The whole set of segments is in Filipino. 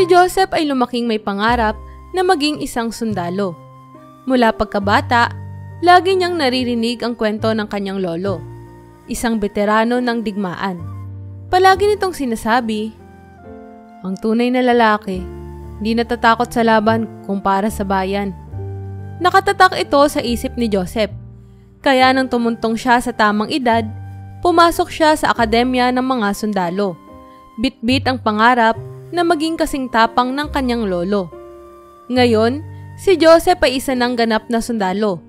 Si Joseph ay lumaking may pangarap na maging isang sundalo. Mula pagkabata, lagi niyang naririnig ang kwento ng kanyang lolo, isang veterano ng digmaan. Palagi nitong sinasabi, ang tunay na lalaki, hindi natatakot sa laban kumpara sa bayan. Nakatatak ito sa isip ni Joseph. Kaya nang tumuntong siya sa tamang edad, pumasok siya sa akademya ng mga sundalo. Bit-bit ang pangarap na maging kasing tapang ng kanyang lolo. Ngayon, si Joseph ay isa ng ganap na sundalo.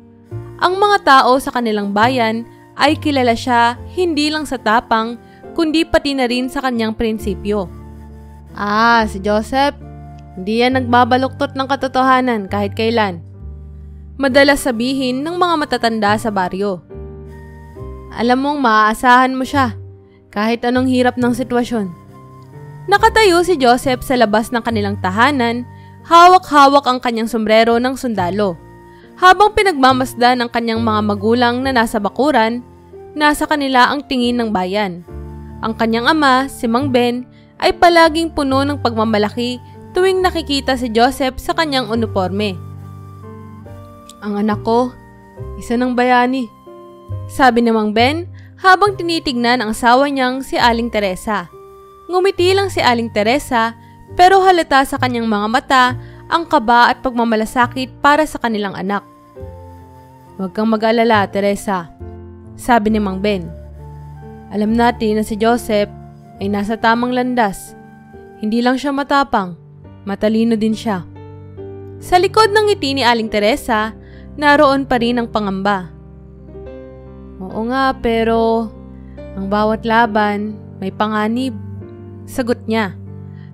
Ang mga tao sa kanilang bayan ay kilala siya hindi lang sa tapang, kundi pati na rin sa kanyang prinsipyo. Si Joseph, hindi yan nagbabaluktot ng katotohanan kahit kailan. Madalas sabihin ng mga matatanda sa baryo. Alam mong maaasahan mo siya, kahit anong hirap ng sitwasyon. Nakatayo si Joseph sa labas ng kanilang tahanan, hawak-hawak ang kanyang sombrero ng sundalo. Habang pinagmamasdan ng kanyang mga magulang na nasa bakuran, nasa kanila ang tingin ng bayan. Ang kanyang ama, si Mang Ben, ay palaging puno ng pagmamalaki tuwing nakikita si Joseph sa kanyang uniforme. Ang anak ko, isa ng bayani, sabi ni Mang Ben habang tinitignan ang asawa niyang si Aling Teresa. Ngumiti lang si Aling Teresa pero halata sa kanyang mga mata ang kaba at pagmamalasakit para sa kanilang anak. Huwag kang mag-alala, Teresa, sabi ni Mang Ben. Alam natin na si Joseph ay nasa tamang landas. Hindi lang siya matapang, matalino din siya. Sa likod ng ngiti ni Aling Teresa, naroon pa rin ang pangamba. Oo nga, pero ang bawat laban may panganib, sagot niya.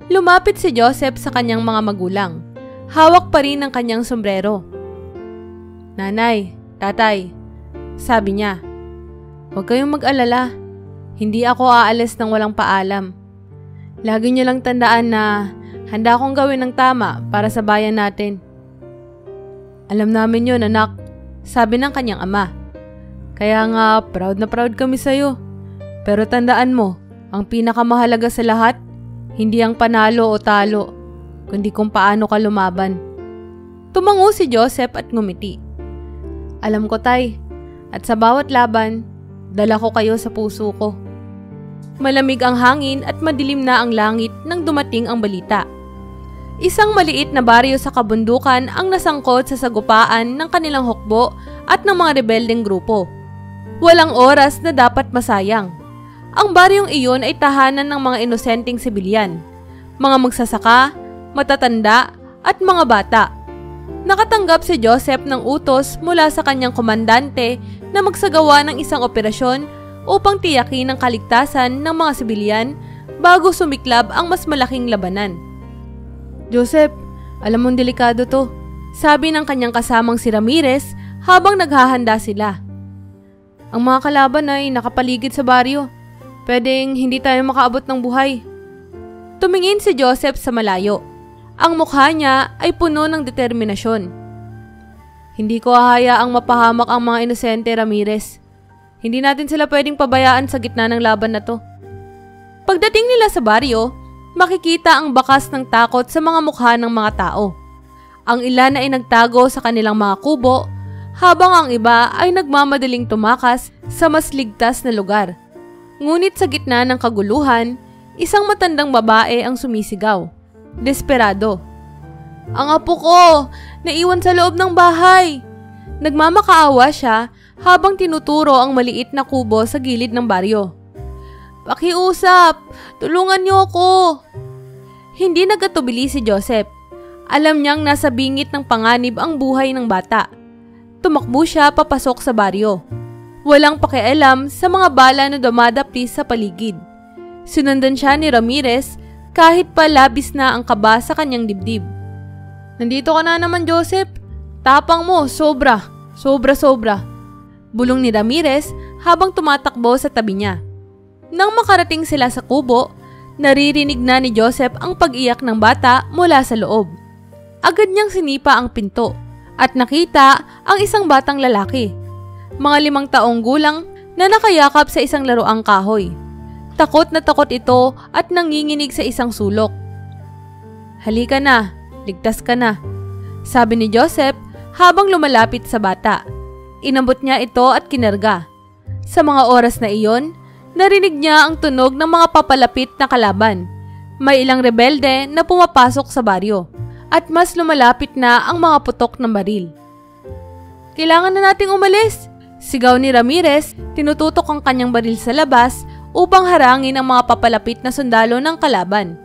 Lumapit si Joseph sa kanyang mga magulang. Hawak pa rin ang kanyang sombrero. Nanay, tatay, sabi niya, huwag kayong mag-alala. Hindi ako aalis ng walang paalam. Lagi niyo lang tandaan na handa akong gawin ng tama para sa bayan natin. Alam namin yun, anak, sabi ng kanyang ama. Kaya nga, proud na proud kami sa'yo. Pero tandaan mo, ang pinakamahalaga sa lahat, hindi ang panalo o talo, kundi kung paano ka lumaban. Tumango si Joseph at ngumiti. Alam ko, tay, at sa bawat laban, dala ko kayo sa puso ko. Malamig ang hangin at madilim na ang langit nang dumating ang balita. Isang maliit na baryo sa kabundukan ang nasangkot sa sagupaan ng kanilang hukbo at ng mga rebeldeng grupo. Walang oras na dapat masayang. Ang baryong iyon ay tahanan ng mga inosenteng sibilyan, mga magsasaka, matatanda at mga bata. Nakatanggap si Joseph ng utos mula sa kanyang komandante na magsagawa ng isang operasyon upang tiyakin ang kaligtasan ng mga sibilyan bago sumiklab ang mas malaking labanan. Joseph, alam mong delikado to, sabi ng kanyang kasamang si Ramirez habang naghahanda sila. Ang mga kalaban ay nakapaligid sa baryo. Pwedeng hindi tayo makaabot ng buhay. Tumingin si Joseph sa malayo. Ang mukha niya ay puno ng determinasyon. Hindi ko hahayaang mapahamak ang mga inosente, Ramirez. Hindi natin sila pwedeng pabayaan sa gitna ng laban na to. Pagdating nila sa baryo, makikita ang bakas ng takot sa mga mukha ng mga tao. Ang ilan ay nagtago sa kanilang mga kubo, habang ang iba ay nagmamadaling tumakas sa mas ligtas na lugar. Ngunit sa gitna ng kaguluhan, isang matandang babae ang sumisigaw. Desperado. Ang apo ko! Naiwan sa loob ng bahay! Nagmamakaawa siya habang tinuturo ang maliit na kubo sa gilid ng baryo. Pakiusap! Tulungan niyo ako! Hindi nagatubili si Joseph. Alam niyang nasa bingit ng panganib ang buhay ng bata. Tumakbo siya papasok sa baryo. Walang pakialam sa mga bala na dumadapli sa paligid. Sinundan siya ni Ramirez kahit pa labis na ang kaba sa kanyang dibdib. Nandito ka na naman, Joseph. Tapang mo, sobra. Sobra-sobra. Bulong ni Ramirez habang tumatakbo sa tabi niya. Nang makarating sila sa kubo, naririnig na ni Joseph ang pag-iyak ng bata mula sa loob. Agad niyang sinipa ang pinto at nakita ang isang batang lalaki. Mga 5 taong gulang na nakayakap sa isang laruang kahoy. Takot na takot ito at nanginginig sa isang sulok. "Halika na, ligtas ka na," sabi ni Joseph habang lumalapit sa bata. Inabot niya ito at kinarga. Sa mga oras na iyon, narinig niya ang tunog ng mga papalapit na kalaban. May ilang rebelde na pumapasok sa baryo at mas lumalapit na ang mga putok ng baril. "Kailangan na nating umalis!" Sigaw ni Ramirez, tinututok ang kanyang baril sa labas upang harangin ang mga papalapit na sundalo ng kalaban.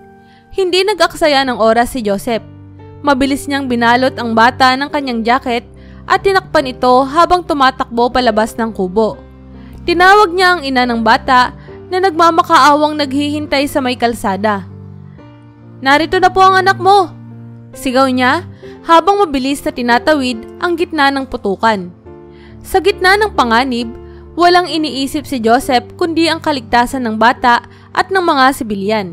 Hindi nag-aksaya ng oras si Joseph. Mabilis niyang binalot ang bata ng kanyang jacket at tinakpan ito habang tumatakbo palabas ng kubo. Tinawag niya ang ina ng bata na nagmamakaawang naghihintay sa may kalsada. "Narito na po ang anak mo!" Sigaw niya habang mabilis na tinatawid ang gitna ng putukan. Sa gitna ng panganib, walang iniisip si Joseph kundi ang kaligtasan ng bata at ng mga sibilyan.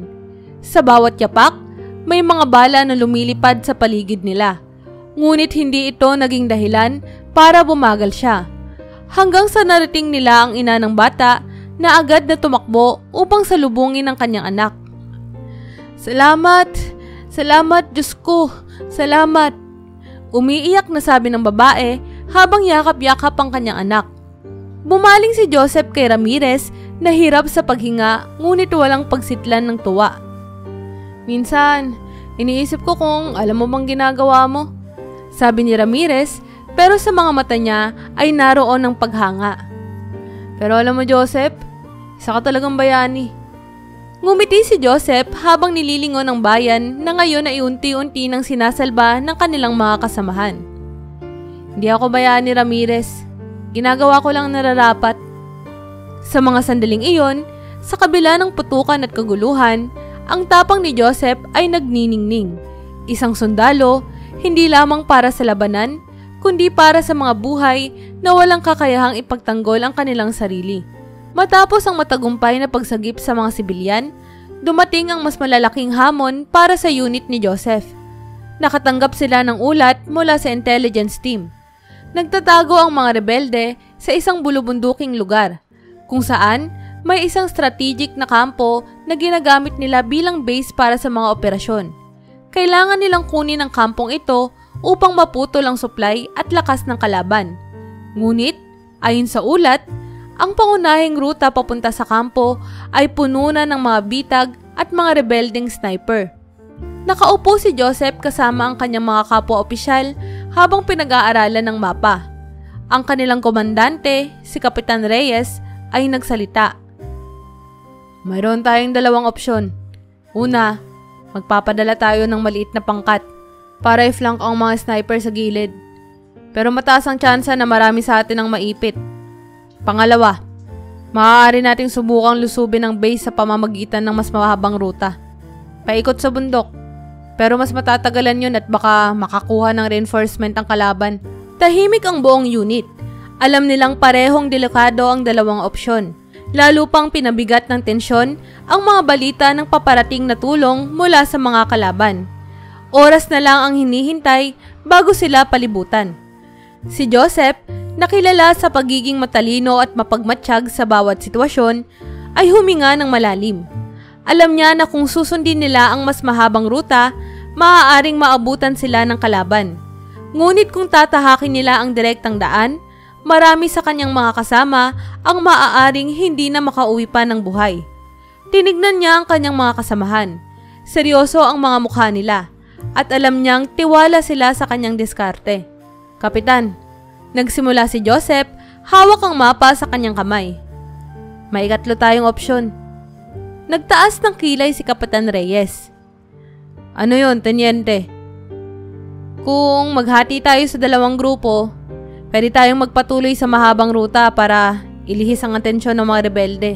Sa bawat yapak, may mga bala na lumilipad sa paligid nila. Ngunit hindi ito naging dahilan para bumagal siya. Hanggang sa narating nila ang ina ng bata na agad na tumakbo upang salubungin ang kanyang anak. "Salamat! Salamat, Diyos ko! Salamat!" Umiiyak na sabi ng babae habang yakap-yakap ang kanyang anak. Bumaling si Joseph kay Ramirez na hirap sa paghinga ngunit walang pagsitlan ng tuwa. "Minsan, iniisip ko kung alam mo bang ginagawa mo," sabi ni Ramirez, pero sa mga mata niya ay naroon ang paghanga. "Pero alam mo, Joseph, isa ka talagang bayani." Ngumiti si Joseph habang nililingon ang bayan na ngayon ay unti-unti nang sinasalba ng kanilang mga kasamahan. "Hindi ako bayani, Ramirez. Ginagawa ko lang nararapat." Sa mga sandaling iyon, sa kabila ng putukan at kaguluhan, ang tapang ni Joseph ay nagniningning. Isang sundalo, hindi lamang para sa labanan, kundi para sa mga buhay na walang kakayahang ipagtanggol ang kanilang sarili. Matapos ang matagumpay na pagsagip sa mga sibilyan, dumating ang mas malalaking hamon para sa unit ni Joseph. Nakatanggap sila ng ulat mula sa intelligence team. Nagtatago ang mga rebelde sa isang bulubunduking lugar, kung saan may isang strategic na kampo na ginagamit nila bilang base para sa mga operasyon. Kailangan nilang kunin ang kampong ito upang maputol ang supply at lakas ng kalaban. Ngunit, ayon sa ulat, ang pangunahing ruta papunta sa kampo ay puno na ng mga bitag at mga rebelding sniper. Nakaupo si Joseph kasama ang kanyang mga kapwa-opisyal habang pinag-aaralan ng mapa. Ang kanilang komandante, si Kapitan Reyes, ay nagsalita. "Mayroon tayong dalawang opsyon. Una, magpapadala tayo ng maliit na pangkat para i-flank ang mga sniper sa gilid. Pero mataas ang tsansa na marami sa atin ang maipit. Pangalawa, maaari nating subukang lusubin ang base sa pamamagitan ng mas mahabang ruta. Paikot sa bundok. Pero mas matatagalan yun at baka makakuha ng reinforcement ang kalaban." Tahimik ang buong unit. Alam nilang parehong delikado ang dalawang opsyon. Lalo pang pinabigat ng tensyon ang mga balita ng paparating na tulong mula sa mga kalaban. Oras na lang ang hinihintay bago sila palibutan. Si Joseph, nakilala sa pagiging matalino at mapagmatsyag sa bawat sitwasyon, ay huminga ng malalim. Alam niya na kung susundin nila ang mas mahabang ruta, maaaring maabutan sila ng kalaban. Ngunit kung tatahakin nila ang direktang daan, marami sa kanyang mga kasama ang maaaring hindi na makauwi pa ng buhay. Tinignan niya ang kanyang mga kasamahan. Seryoso ang mga mukha nila at alam niyang tiwala sila sa kanyang diskarte. "Kapitan," nagsimula si Joseph, hawak ang mapa sa kanyang kamay. "May ikatlo tayong opsyon." Nagtaas ng kilay si Kapitan Reyes. "Ano yon, Teniente?" "Kung maghati tayo sa dalawang grupo, pwede tayong magpatuloy sa mahabang ruta para ilihis ang atensyon ng mga rebelde.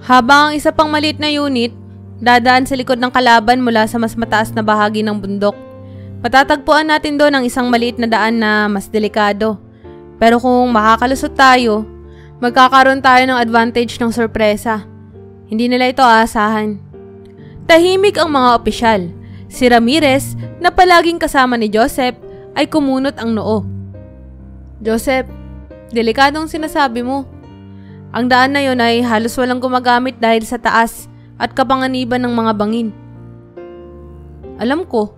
Habang ang isa pang maliit na unit, dadaan sa likod ng kalaban mula sa mas mataas na bahagi ng bundok. Matatagpuan natin doon ang isang maliit na daan na mas delikado. Pero kung makakalusot tayo, magkakaroon tayo ng advantage ng sorpresa. Hindi nila ito aasahan." Tahimik ang mga opisyal. Si Ramirez, na palaging kasama ni Joseph, ay kumunot ang noo. "Joseph, delikadong sinasabi mo. Ang daan na yon ay halos walang gumagamit dahil sa taas at kapanganiban ng mga bangin." Alam ko,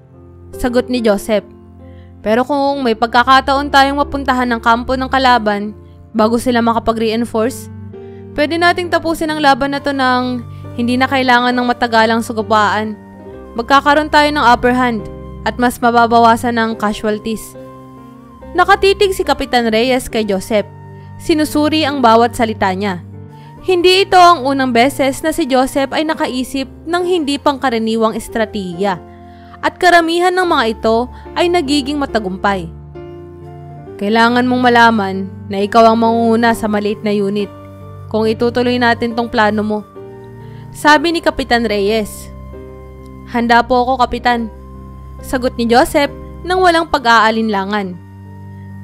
sagot ni Joseph. Pero kung may pagkakataon tayong mapuntahan ng kampo ng kalaban bago sila makapag-reinforce, pwede nating tapusin ang laban na to ng hindi na kailangan ng matagalang sugapaan. Magkakaroon tayo ng upper hand at mas mababawasan ng casualties. Nakatitig si Kapitan Reyes kay Joseph. Sinusuri ang bawat salita niya. Hindi ito ang unang beses na si Joseph ay nakaisip ng hindi pangkaraniwang estratehiya at karamihan ng mga ito ay nagiging matagumpay. Kailangan mong malaman na ikaw ang mangunguna sa maliit na unit kung itutuloy natin tong plano mo, sabi ni Kapitan Reyes. Handa po ako, Kapitan, sagot ni Joseph nang walang pag-aalinlangan.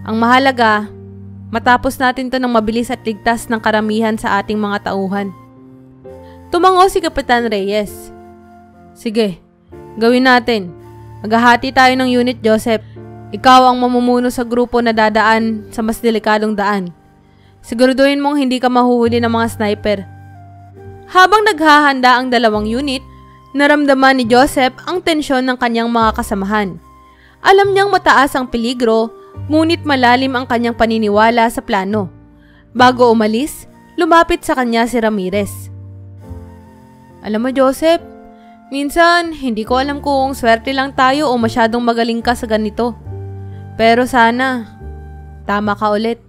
Ang mahalaga, matapos natin to ng mabilis at ligtas ng karamihan sa ating mga tauhan. Tumango si Kapitan Reyes. Sige, gawin natin. Maghahati tayo ng unit, Joseph. Ikaw ang mamumuno sa grupo na dadaan sa mas delikadong daan. Siguraduhin mong hindi ka mahuhuli ng mga sniper. Habang naghahanda ang dalawang unit, naramdaman ni Joseph ang tensyon ng kanyang mga kasamahan. Alam niyang mataas ang peligro, ngunit malalim ang kanyang paniniwala sa plano. Bago umalis, lumapit sa kanya si Ramirez. Alam mo, Joseph, minsan hindi ko alam kung swerte lang tayo o masyadong magaling ka sa ganito. Pero sana, tama ka ulit.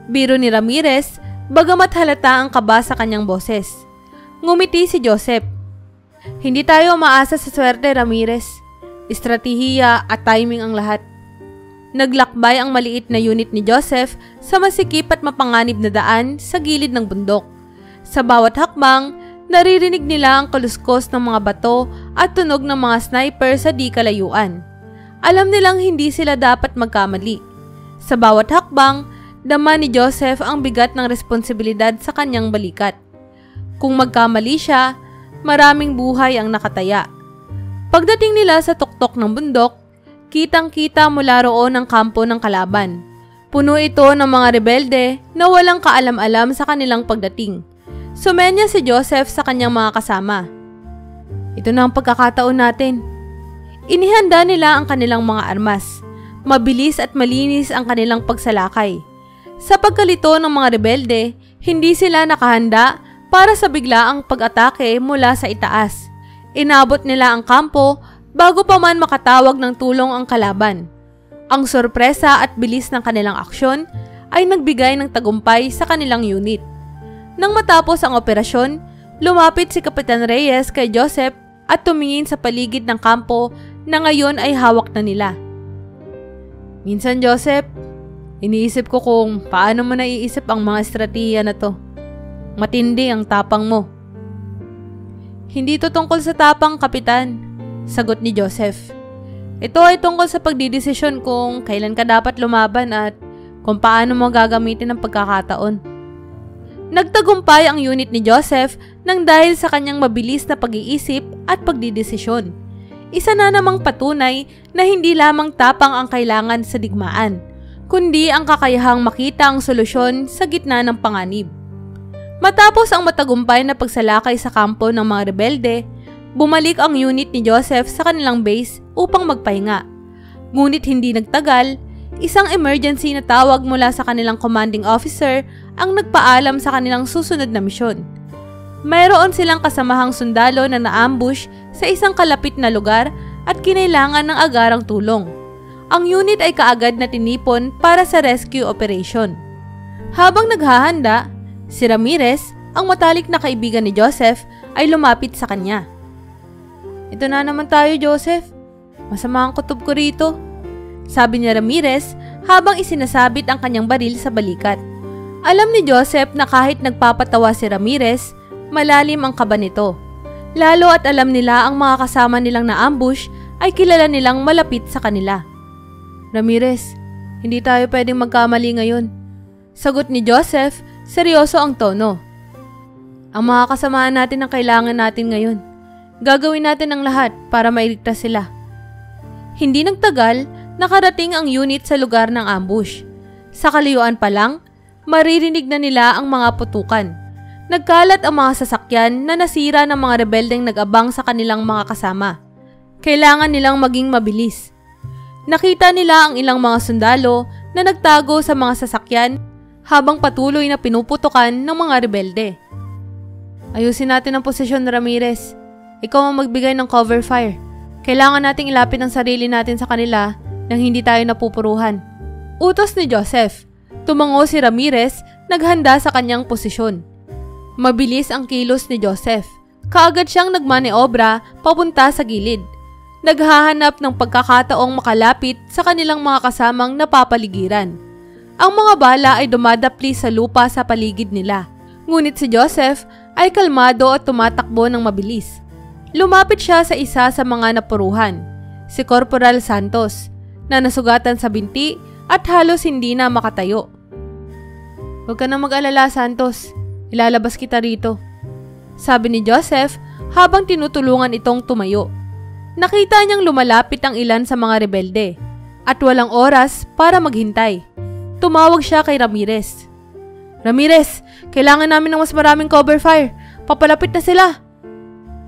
Biro ni Ramirez, bagamat halata ang kaba sa kanyang boses. Ngumiti si Joseph. Hindi tayo umaasa sa swerte, Ramirez. Estratehiya at timing ang lahat. Naglakbay ang maliit na unit ni Joseph sa masikip at mapanganib na daan sa gilid ng bundok. Sa bawat hakbang, naririnig nila ang kaluskos ng mga bato at tunog ng mga sniper sa di kalayuan. Alam nilang hindi sila dapat magkamali. Sa bawat hakbang, dama ni Joseph ang bigat ng responsibilidad sa kanyang balikat. Kung magkamali siya, maraming buhay ang nakataya. Pagdating nila sa tuktok ng bundok, kitang-kita mula roon ang kampo ng kalaban. Puno ito ng mga rebelde na walang kaalam-alam sa kanilang pagdating. Sumenya si Joseph sa kanyang mga kasama. Ito na ang pagkakataon natin. Inihanda nila ang kanilang mga armas. Mabilis at malinis ang kanilang pagsalakay. Sa pagkalito ng mga rebelde, hindi sila nakahanda para sa biglaang pag-atake mula sa itaas. Inabot nila ang kampo bago pa man makatawag ng tulong ang kalaban. Ang sorpresa at bilis ng kanilang aksyon ay nagbigay ng tagumpay sa kanilang unit. Nang matapos ang operasyon, lumapit si Kapitan Reyes kay Joseph at tumingin sa paligid ng kampo na ngayon ay hawak na nila. Minsan, Joseph, iniisip ko kung paano mo naiisip ang mga estratehiya na to. Matindi ang tapang mo. Hindi to tungkol sa tapang, Kapitan, sagot ni Joseph. Ito ay tungkol sa pagdidesisyon kung kailan ka dapat lumaban at kung paano mo gagamitin ang pagkakataon. Nagtagumpay ang unit ni Joseph nang dahil sa kanyang mabilis na pag-iisip at pagdidesisyon. Isa na namang patunay na hindi lamang tapang ang kailangan sa digmaan, kundi ang kakayahang makita ang solusyon sa gitna ng panganib. Matapos ang matagumpay na pagsalakay sa kampo ng mga rebelde, bumalik ang unit ni Joseph sa kanilang base upang magpahinga. Ngunit hindi nagtagal, isang emergency na tawag mula sa kanilang commanding officer ang nagpaalam sa kanilang susunod na misyon. Mayroon silang kasamahang sundalo na naambush sa isang kalapit na lugar at kinailangan ng agarang tulong. Ang unit ay kaagad na tinipon para sa rescue operation. Habang naghahanda, si Ramirez, ang matalik na kaibigan ni Joseph, ay lumapit sa kanya. Ito na naman tayo, Joseph. Masama ang kutob ko rito, sabi ni Ramirez habang isinasabit ang kanyang baril sa balikat. Alam ni Joseph na kahit nagpapatawa si Ramirez, malalim ang kaba nito. Lalo at alam nila ang mga kasama nilang na-ambush ay kilala nilang malapit sa kanila. Ramirez, hindi tayo pwedeng magkamali ngayon, sagot ni Joseph. Seryoso ang tono. Ang mga kasamahan natin ang kailangan natin ngayon. Gagawin natin ang lahat para mailigtas sila. Hindi nagtagal, nakarating ang unit sa lugar ng ambush. Sa kalayuan pa lang, maririnig na nila ang mga putukan. Nagkalat ang mga sasakyan na nasira ng mga rebeldeng nag-abang sa kanilang mga kasama. Kailangan nilang maging mabilis. Nakita nila ang ilang mga sundalo na nagtago sa mga sasakyan habang patuloy na pinuputukan ng mga rebelde. Ayusin natin ang posisyon, Ramirez. Ikaw ang magbigay ng cover fire. Kailangan nating ilapit ang sarili natin sa kanila nang hindi tayo napupuruhan. Utos ni Joseph. Tumango si Ramirez, naghanda sa kanyang posisyon. Mabilis ang kilos ni Joseph. Kaagad siyang nagmaneobra papunta sa gilid. Naghahanap ng pagkakataong makalapit sa kanilang mga kasamang napapaligiran. Ang mga bala ay dumadapli sa lupa sa paligid nila. Ngunit si Joseph ay kalmado at tumatakbo ng mabilis. Lumapit siya sa isa sa mga napuruhan, si Corporal Santos, na nasugatan sa binti at halos hindi na makatayo. Huwag ka na mag-alala, Santos. Ilalabas kita rito, sabi ni Joseph habang tinutulungan itong tumayo. Nakita niyang lumalapit ang ilan sa mga rebelde at walang oras para maghintay. Tumawag siya kay Ramirez. Ramirez, kailangan namin ng mas maraming cover fire. Papalapit na sila.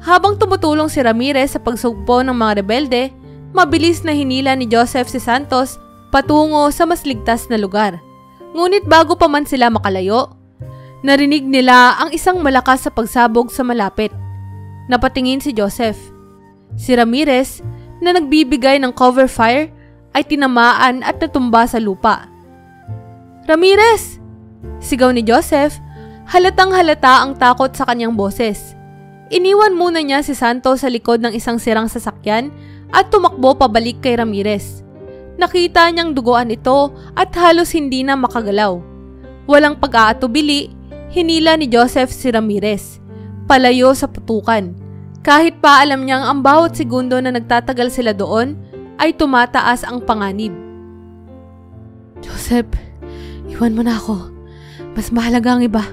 Habang tumutulong si Ramirez sa pagsugpo ng mga rebelde, mabilis na hinila ni Joseph si Santos patungo sa mas ligtas na lugar. Ngunit bago pa man sila makalayo, narinig nila ang isang malakas sa pagsabog sa malapit. Napatingin si Joseph. Si Ramirez, na nagbibigay ng cover fire, ay tinamaan at natumba sa lupa. Ramirez! Sigaw ni Joseph, halatang halata ang takot sa kanyang boses. Iniwan muna niya si Santos sa likod ng isang sirang sasakyan at tumakbo pabalik kay Ramirez. Nakita niyang duguan ito at halos hindi na makagalaw. Walang pag-aatubili, hinila ni Joseph si Ramirez, palayo sa putukan. Kahit pa alam niyang ang bawat segundo na nagtatagal sila doon ay tumataas ang panganib. Joseph, iwan mo na ako. Mas mahalaga ang iba.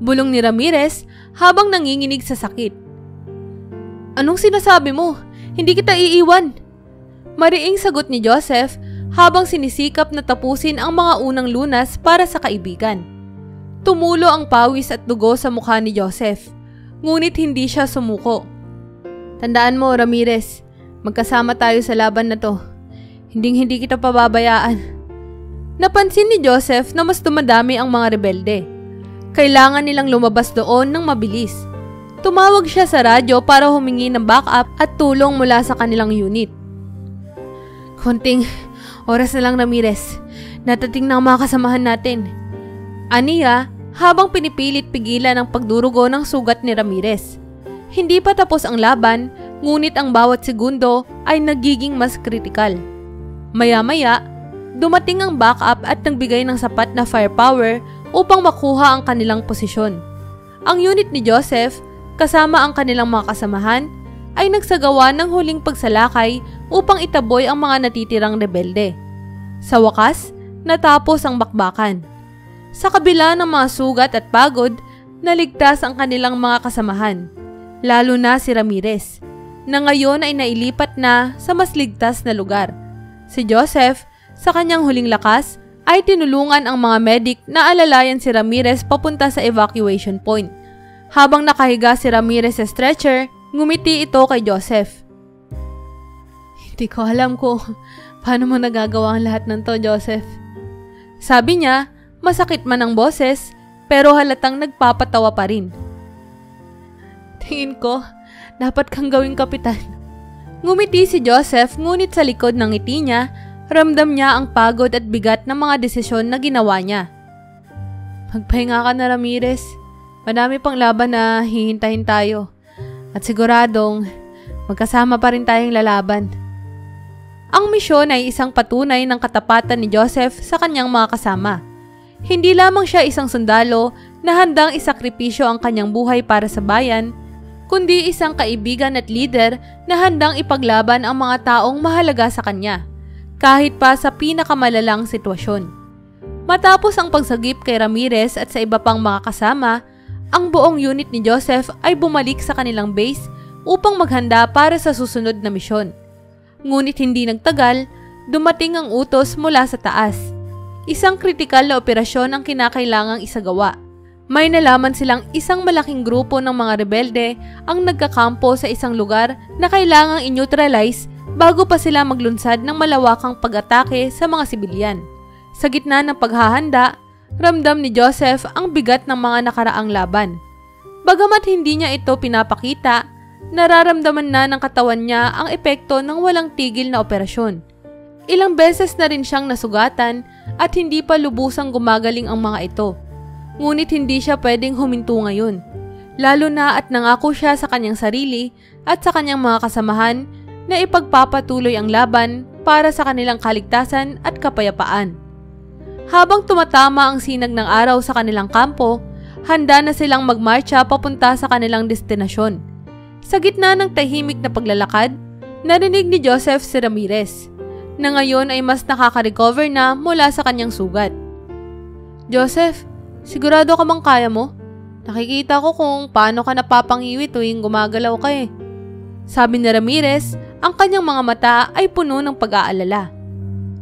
Bulong ni Ramirez habang nanginginig sa sakit. Anong sinasabi mo? Hindi kita iiwan. Mariing sagot ni Joseph habang sinisikap na tapusin ang mga unang lunas para sa kaibigan. Tumulo ang pawis at dugo sa mukha ni Joseph. Ngunit hindi siya sumuko. Tandaan mo, Ramirez, magkasama tayo sa laban na to. Hinding-hindi kita pababayaan. Napansin ni Joseph na mas dumadami ang mga rebelde. Kailangan nilang lumabas doon ng mabilis. Tumawag siya sa radyo para humingi ng backup at tulong mula sa kanilang unit. Konting oras na lang, Ramirez. Natating na ang mga kasamahan natin. Aniya, habang pinipilit pigilan ang pagdurugo ng sugat ni Ramirez. Hindi pa tapos ang laban, ngunit ang bawat segundo ay nagiging mas kritikal. Maya-maya, dumating ang backup at nagbigay ng sapat na firepower upang makuha ang kanilang posisyon. Ang unit ni Joseph, kasama ang kanilang mga kasamahan, ay nagsagawa ng huling pagsalakay upang itaboy ang mga natitirang rebelde. Sa wakas, natapos ang bakbakan. Sa kabila ng mga sugat at pagod, naligtas ang kanilang mga kasamahan, lalo na si Ramirez, na ngayon ay nailipat na sa mas ligtas na lugar. Si Joseph, sa kanyang huling lakas, ay tinulungan ang mga medic na alalayan si Ramirez papunta sa evacuation point. Habang nakahiga si Ramirez sa stretcher, ngumiti ito kay Joseph. Hindi ko alam kung paano mo nagagawa ang lahat ng to, Joseph. Sabi niya, masakit man ang boses, pero halatang nagpapatawa pa rin. Tingin ko, dapat kang gawing kapitan. Ngumiti si Joseph, ngunit sa likod ng ngiti niya, ramdam niya ang pagod at bigat ng mga desisyon na ginawa niya. Magpahinga ka na, Ramirez. Madami pang laban na hihintayin tayo. At siguradong magkasama pa rin tayong lalaban. Ang misyon ay isang patunay ng katapatan ni Joseph sa kanyang mga kasama. Hindi lamang siya isang sundalo na handang isakripisyo ang kanyang buhay para sa bayan, kundi isang kaibigan at leader na handang ipaglaban ang mga taong mahalaga sa kanya, kahit pa sa pinakamalalang sitwasyon. Matapos ang pagsagip kay Ramirez at sa iba pang mga kasama, ang buong unit ni Joseph ay bumalik sa kanilang base upang maghanda para sa susunod na misyon. Ngunit hindi nagtagal, dumating ang utos mula sa taas. Isang kritikal na operasyon ang kinakailangang isagawa. May nalaman silang isang malaking grupo ng mga rebelde ang nagkakampo sa isang lugar na kailangang i-neutralize bago pa sila maglunsad ng malawakang pag-atake sa mga sibilyan. Sa gitna ng paghahanda, ramdam ni Joseph ang bigat ng mga nakaraang laban. Bagamat hindi niya ito pinapakita, nararamdaman na ng katawan niya ang epekto ng walang tigil na operasyon. Ilang beses na rin siyang nasugatan at hindi pa lubusang gumagaling ang mga ito. Ngunit hindi siya pwedeng huminto ngayon, lalo na at nangako siya sa kanyang sarili at sa kanyang mga kasamahan na ipagpapatuloy ang laban para sa kanilang kaligtasan at kapayapaan. Habang tumatama ang sinag ng araw sa kanilang kampo, handa na silang magmarcha papunta sa kanilang destinasyon. Sa gitna ng tahimik na paglalakad, narinig ni Joseph si Ramirez, na ngayon ay mas nakaka-recover na mula sa kanyang sugat. "Joseph, sigurado ka bang kaya mo? Nakikita ko kung paano ka napapangiwi tuwing gumagalaw ka eh." Sabi ni Ramirez, ang kanyang mga mata ay puno ng pag-aalala.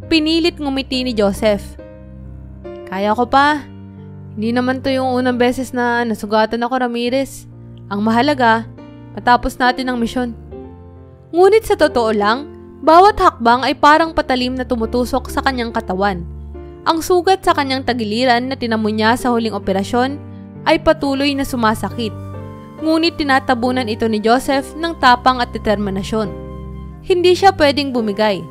Pinilit ngumiti ni Joseph. "Kaya ko pa. Hindi naman to yung unang beses na nasugatan ako, Ramirez. Ang mahalaga, matapos natin ang misyon." Ngunit sa totoo lang, bawat hakbang ay parang patalim na tumutusok sa kanyang katawan. Ang sugat sa kanyang tagiliran na tinamo niya sa huling operasyon ay patuloy na sumasakit. Ngunit tinatabunan ito ni Joseph ng tapang at determinasyon. Hindi siya pwedeng bumigay,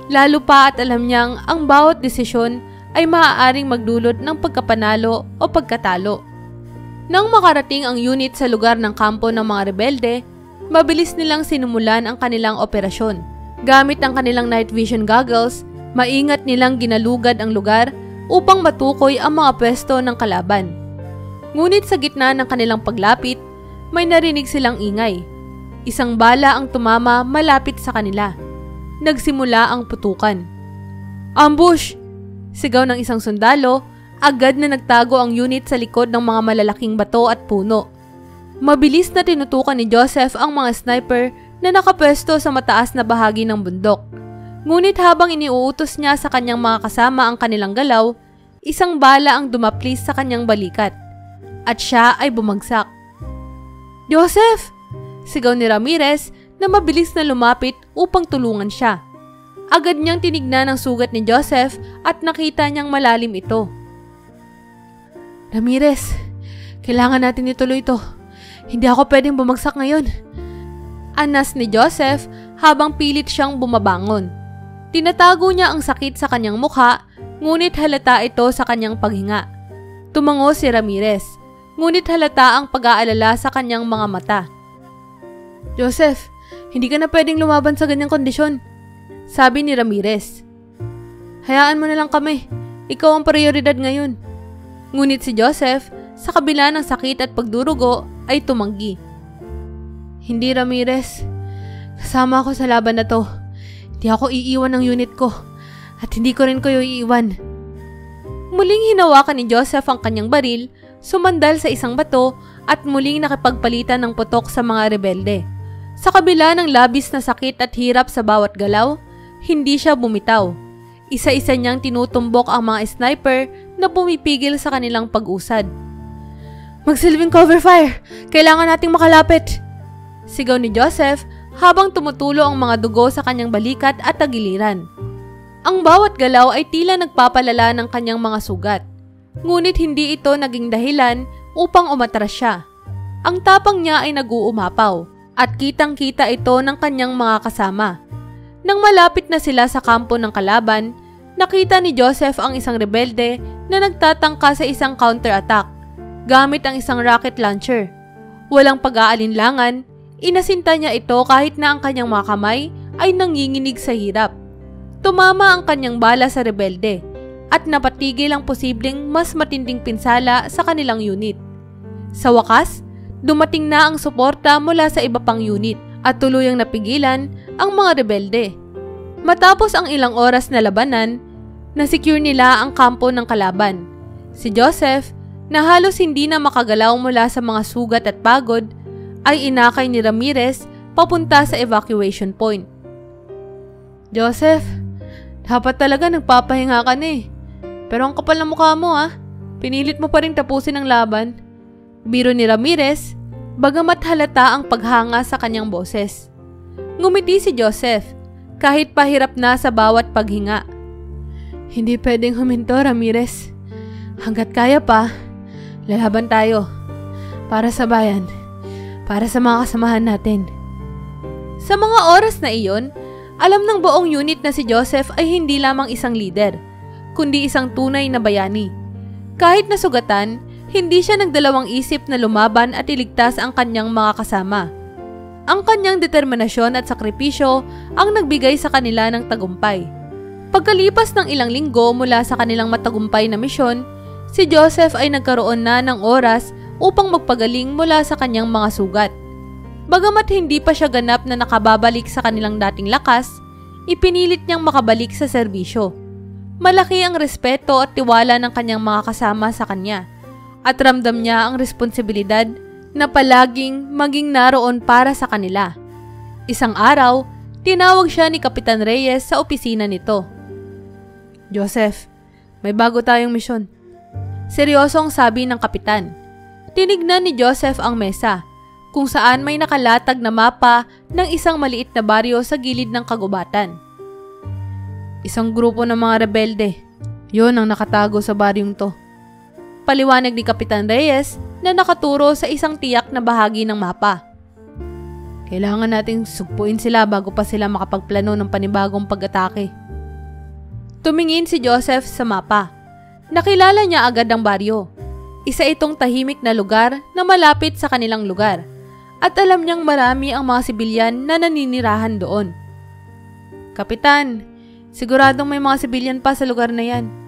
lalo pa at alam niyang ang bawat desisyon ay maaaring magdulot ng pagkapanalo o pagkatalo. Nang makarating ang unit sa lugar ng kampo ng mga rebelde, mabilis nilang sinumulan ang kanilang operasyon. Gamit ang kanilang night vision goggles, maingat nilang ginalugad ang lugar upang matukoy ang mga pwesto ng kalaban. Ngunit sa gitna ng kanilang paglapit, may narinig silang ingay. Isang bala ang tumama malapit sa kanila. Nagsimula ang putukan. "Ambush!" Sigaw ng isang sundalo, agad na nagtago ang unit sa likod ng mga malalaking bato at puno. Mabilis na tinutukan ni Joseph ang mga sniper na nakapwesto sa mataas na bahagi ng bundok. Ngunit habang iniuutos niya sa kanyang mga kasama ang kanilang galaw, isang bala ang dumaplis sa kanyang balikat. At siya ay bumagsak. "Joseph!" Sigaw ni Ramirez na mabilis na lumapit upang tulungan siya. Agad niyang tinignan ang sugat ni Joseph at nakita niyang malalim ito. "Ramirez, kailangan natin ituloy ito. Hindi ako pwedeng bumagsak ngayon." Anas ni Joseph habang pilit siyang bumabangon. Tinatago niya ang sakit sa kanyang mukha, ngunit halata ito sa kanyang paghinga. Tumango si Ramirez, ngunit halata ang pag-aalala sa kanyang mga mata. "Joseph, hindi ka na pwedeng lumaban sa ganyang kondisyon," sabi ni Ramirez. "Hayaan mo na lang kami. Ikaw ang prioridad ngayon." Ngunit si Joseph, sa kabila ng sakit at pagdurugo, ay tumanggi. "Hindi, Ramirez. Kasama ako sa laban na to. Hindi ako iiwan ng unit ko at hindi ko rin kayo iiwan." Muling hinawakan ni Joseph ang kanyang baril, sumandal sa isang bato at muling nakipagpalitan ng putok sa mga rebelde. Sa kabila ng labis na sakit at hirap sa bawat galaw, hindi siya bumitaw. Isa-isa niyang tinutumbok ang mga sniper na pumipigil sa kanilang pag-usad. "Magsilbing cover fire! Kailangan nating makalapit!" Sigaw ni Joseph habang tumutulo ang mga dugo sa kanyang balikat at tagiliran. Ang bawat galaw ay tila nagpapalala ng kanyang mga sugat. Ngunit hindi ito naging dahilan upang umatras siya. Ang tapang niya ay nag-uumapaw at kitang-kita ito ng kanyang mga kasama. Nang malapit na sila sa kampo ng kalaban, nakita ni Joseph ang isang rebelde na nagtatangka sa isang counter-attack gamit ang isang rocket launcher. Walang pag-aalinlangan, inasinta niya ito kahit na ang kanyang mga kamay ay nanginginig sa hirap. Tumama ang kanyang bala sa rebelde at napatigil ang posibleng mas matinding pinsala sa kanilang unit. Sa wakas, dumating na ang suporta mula sa iba pang unit at tuluyang napigilan ang mga rebelde. Matapos ang ilang oras na labanan, nasecure nila ang kampo ng kalaban. Si Joseph, na halos hindi na makagalaw mula sa mga sugat at pagod, ay inakay ni Ramirez papunta sa evacuation point. "Joseph, dapat talaga nagpapahinga ka na eh. Pero ang kapal na mukha mo ah." Pinilit mo pa rin tapusin ang laban. Biro ni Ramirez, bagamat halata ang paghanga sa kanyang boses. Ngumiti si Joseph, kahit pahirap na sa bawat paghinga. Hindi pwedeng huminto, Ramirez. Hanggat kaya pa, lalaban tayo. Para sa bayan, para sa mga kasamahan natin. Sa mga oras na iyon, alam ng buong unit na si Joseph ay hindi lamang isang leader, kundi isang tunay na bayani. Kahit nasugatan, hindi siya nagdalawang isip na lumaban at iligtas ang kanyang mga kasama. Ang kanyang determinasyon at sakripisyo ang nagbigay sa kanila ng tagumpay. Pagkalipas ng ilang linggo mula sa kanilang matagumpay na misyon, si Joseph ay nagkaroon na ng oras upang magpagaling mula sa kanyang mga sugat. Bagamat hindi pa siya ganap na nakababalik sa kanilang dating lakas, ipinilit niyang makabalik sa serbisyo. Malaki ang respeto at tiwala ng kanyang mga kasama sa kanya, at ramdam niya ang responsibilidad na palaging maging naroon para sa kanila. Isang araw, tinawag siya ni Kapitan Reyes sa opisina nito. Joseph, may bago tayong misyon. Seryosong sabi ng kapitan. Tinignan ni Joseph ang mesa, kung saan may nakalatag na mapa ng isang maliit na baryo sa gilid ng kagubatan. Isang grupo ng mga rebelde. Yon ang nakatago sa baryong to. Paliwanag ni Kapitan Reyes na nakaturo sa isang tiyak na bahagi ng mapa. Kailangan nating sugpuin sila bago pa sila makapagplano ng panibagong pag-atake. Tumingin si Joseph sa mapa. Nakilala niya agad ang baryo. Isa itong tahimik na lugar na malapit sa kanilang lugar. At alam niyang marami ang mga sibilyan na naninirahan doon. Kapitan, siguradong may mga sibilyan pa sa lugar na yan.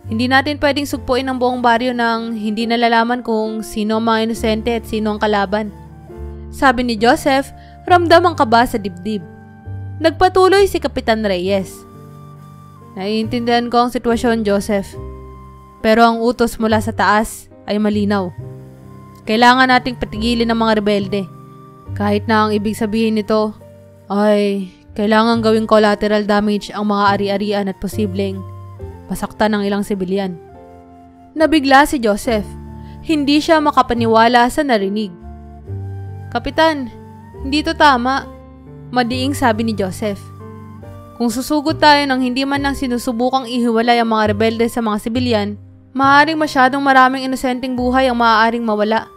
Hindi natin pwedeng sugpuin ang buong baryo nang hindi nalalaman kung sino ang mga inosente at sino ang kalaban. Sabi ni Joseph, ramdam ang kaba sa dibdib. Nagpatuloy si Kapitan Reyes. Naiintindihan ko ang sitwasyon, Joseph. Pero ang utos mula sa taas ay malinaw. Kailangan nating patigilin ang mga rebelde. Kahit na ang ibig sabihin nito ay kailangan gawing collateral damage ang mga ari-arian at posibleng masaktan ng ilang sibilyan. Nabigla si Joseph. Hindi siya makapaniwala sa narinig. Kapitan, hindi to tama, madiing sabi ni Joseph. Kung susugod tayo ng hindi man lang sinusubukang ihiwalay ang mga rebelde sa mga sibilyan, maaaring masyadong maraming inosenteng buhay ang maaaring mawala.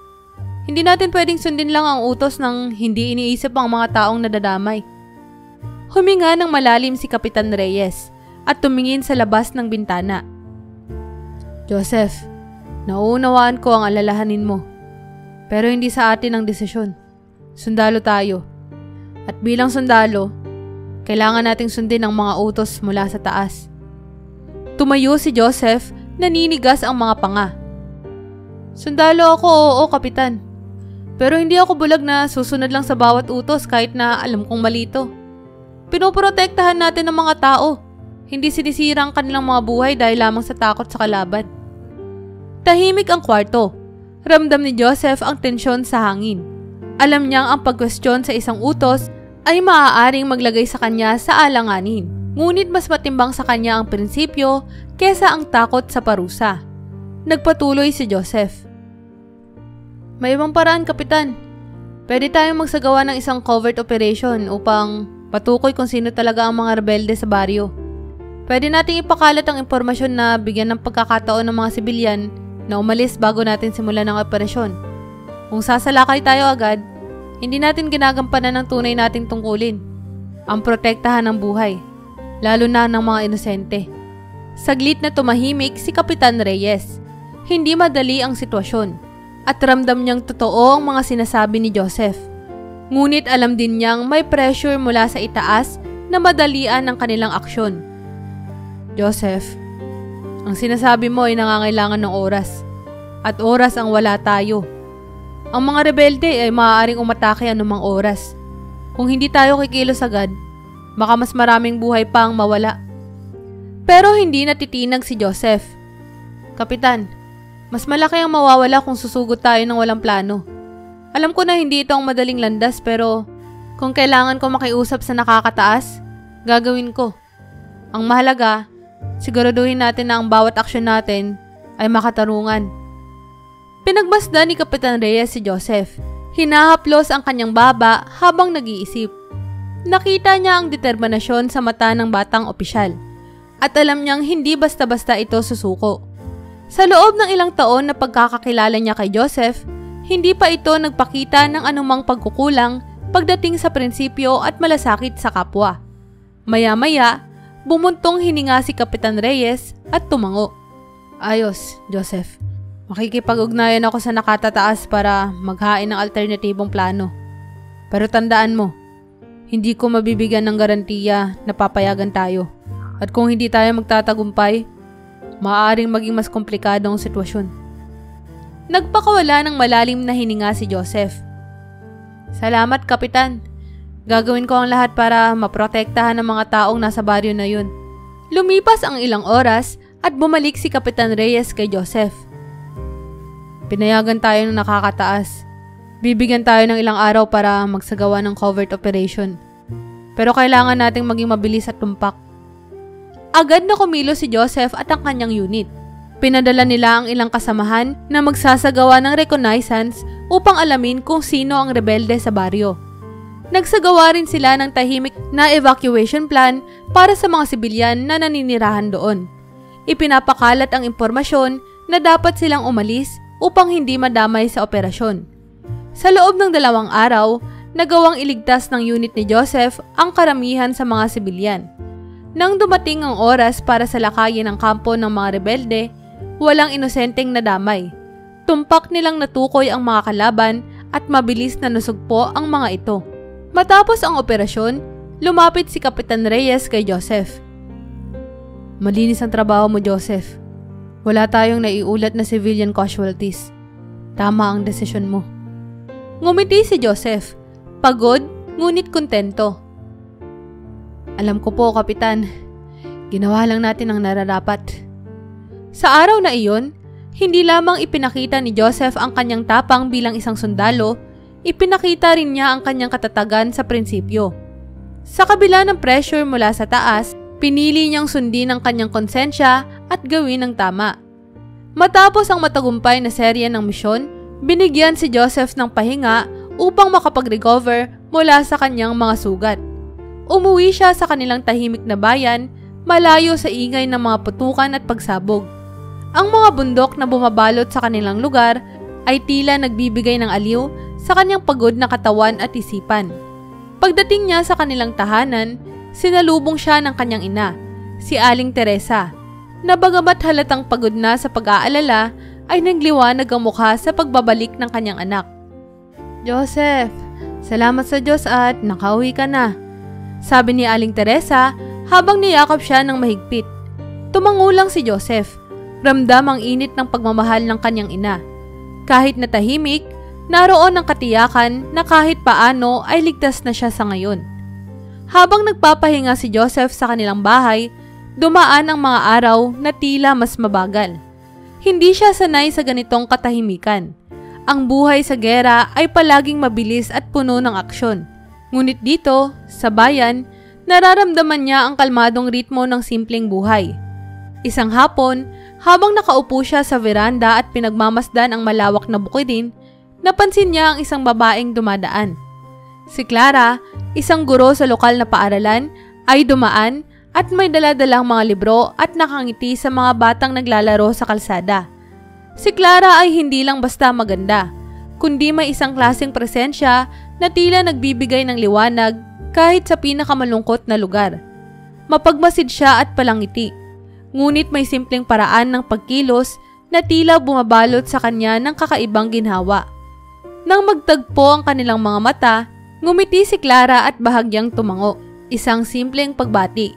Hindi natin pwedeng sundin lang ang utos ng hindi iniisip ang mga taong nadadamay. Huminga ng malalim si Kapitan Reyes at tumingin sa labas ng bintana. Joseph, nauunawaan ko ang alalahanin mo. Pero hindi sa atin ang desisyon. Sundalo tayo. At bilang sundalo, kailangan nating sundin ang mga utos mula sa taas. Tumayo si Joseph, naninigas ang mga panga. Sundalo ako, oo, Kapitan. Pero hindi ako bulag na susunod lang sa bawat utos kahit na alam kong mali ito. Pinoprotektahan natin ang mga tao. Hindi sinisira ang kanilang mga buhay dahil lamang sa takot sa kalaban. Tahimik ang kwarto. Ramdam ni Joseph ang tensyon sa hangin. Alam niyang ang pagkwestiyon sa isang utos ay maaaring maglagay sa kanya sa alanganin. Ngunit mas matimbang sa kanya ang prinsipyo kesa ang takot sa parusa. Nagpatuloy si Joseph. May ibang paraan, Kapitan. Pwede tayong magsagawa ng isang covert operation upang patukoy kung sino talaga ang mga rebelde sa baryo. Pwede nating ipakalat ang impormasyon na bigyan ng pagkakataon ng mga sibilyan na umalis bago natin simulan ang operasyon. Kung sasalakay tayo agad, hindi natin ginagampanan ng tunay nating tungkulin, ang protektahan ng buhay, lalo na ng mga inosente. Saglit na tumahimik si Kapitan Reyes. Hindi madali ang sitwasyon at ramdam niyang totoo ang mga sinasabi ni Joseph. Ngunit alam din niyang may pressure mula sa itaas na madalian ang kanilang aksyon. Joseph, ang sinasabi mo ay nangangailangan ng oras. At oras ang wala tayo. Ang mga rebelde ay maaaring umatake anumang oras. Kung hindi tayo kikilos agad, baka mas maraming buhay pa ang mawala. Pero hindi natitinag si Joseph. Kapitan, mas malaki ang mawawala kung susugot tayo ng walang plano. Alam ko na hindi ito ang madaling landas pero kung kailangan ko makiusap sa nakakataas, gagawin ko. Ang mahalaga, siguraduhin natin na ang bawat aksyon natin ay makatarungan. Pinagmasdan ni Kapitan Reyes si Joseph. Hinahaplos ang kanyang baba habang nag-iisip. Nakita niya ang determinasyon sa mata ng batang opisyal at alam niyang hindi basta-basta ito susuko. Sa loob ng ilang taon na pagkakakilala niya kay Joseph, hindi pa ito nagpakita ng anumang pagkukulang pagdating sa prinsipyo at malasakit sa kapwa. Maya-maya, bumuntong hininga si Kapitan Reyes at tumango. Ayos, Joseph. Makikipag-ugnayan ako sa nakatataas para maghain ng alternatibong plano. Pero tandaan mo, hindi ko mabibigyan ng garantiya na papayagan tayo. At kung hindi tayo magtatagumpay, maaaring maging mas komplikado ang sitwasyon. Nagpakawala ng malalim na hininga si Joseph. Salamat, Kapitan. Gagawin ko ang lahat para maprotektahan ng mga taong nasa baryo na yun. Lumipas ang ilang oras at bumalik si Kapitan Reyes kay Joseph. Pinayagan tayo ng nakakataas. Bibigyan tayo ng ilang araw para magsagawa ng covert operation. Pero kailangan nating maging mabilis at tumpak. Agad na kumilos si Joseph at ang kanyang unit. Pinadala nila ang ilang kasamahan na magsasagawa ng reconnaissance upang alamin kung sino ang rebelde sa baryo. Nagsagawa rin sila ng tahimik na evacuation plan para sa mga sibilyan na naninirahan doon. Ipinapakalat ang impormasyon na dapat silang umalis upang hindi madamay sa operasyon. Sa loob ng 2 araw, nagawang iligtas ng unit ni Joseph ang karamihan sa mga sibilyan. Nang dumating ang oras para sa lakayin ng kampo ng mga rebelde, walang inosenteng nadamay. Tumpak nilang natukoy ang mga kalaban at mabilis na nasugpo ang mga ito. Matapos ang operasyon, lumapit si Kapitan Reyes kay Joseph. Malinis ang trabaho mo, Joseph. Wala tayong naiulat na civilian casualties. Tama ang desisyon mo. Ngumiti si Joseph. Pagod, ngunit kontento. Alam ko po, Kapitan. Ginawa lang natin ang nararapat. Sa araw na iyon, hindi lamang ipinakita ni Joseph ang kanyang tapang bilang isang sundalo, ipinakita rin niya ang kanyang katatagan sa prinsipyo. Sa kabila ng pressure mula sa taas, pinili niyang sundin ang kanyang konsensya at gawin ang tama. Matapos ang matagumpay na serye ng misyon, binigyan si Joseph ng pahinga upang makapag-recover mula sa kanyang mga sugat. Umuwi siya sa kanilang tahimik na bayan, malayo sa ingay ng mga putukan at pagsabog. Ang mga bundok na bumabalot sa kanilang lugar ay tila nagbibigay ng aliw sa kanyang pagod na katawan at isipan. Pagdating niya sa kanilang tahanan, sinalubong siya ng kanyang ina, si Aling Teresa, na bagamat halatang pagod na sa pag-aalala, ay nagliwanag ang mukha sa pagbabalik ng kanyang anak. Joseph, salamat sa Diyos at nakauwi ka na, sabi ni Aling Teresa habang niyakap siya ng mahigpit. Tumango lang si Joseph, ramdam ang init ng pagmamahal ng kanyang ina. Kahit na tahimik, naroon ang katiyakan na kahit paano ay ligtas na siya sa ngayon. Habang nagpapahinga si Joseph sa kanilang bahay, dumaan ang mga araw na tila mas mabagal. Hindi siya sanay sa ganitong katahimikan. Ang buhay sa gera ay palaging mabilis at puno ng aksyon. Ngunit dito, sa bayan, nararamdaman niya ang kalmadong ritmo ng simpleng buhay. Isang hapon, habang nakaupo siya sa veranda at pinagmamasdan ang malawak na bukidin, napansin niya ang isang babaeng dumadaan. Si Clara, isang guro sa lokal na paaralan, ay dumaan at may dala-dalang mga libro at nakangiti sa mga batang naglalaro sa kalsada. Si Clara ay hindi lang basta maganda, kundi may isang klaseng presensya na tila nagbibigay ng liwanag kahit sa pinakamalungkot na lugar. Mapagmasid siya at palangiti, ngunit may simpleng paraan ng pagkilos na tila bumabalot sa kanya ng kakaibang ginhawa. Nang magtagpo ang kanilang mga mata, ngumiti si Clara at bahagyang tumango, isang simpleng pagbati.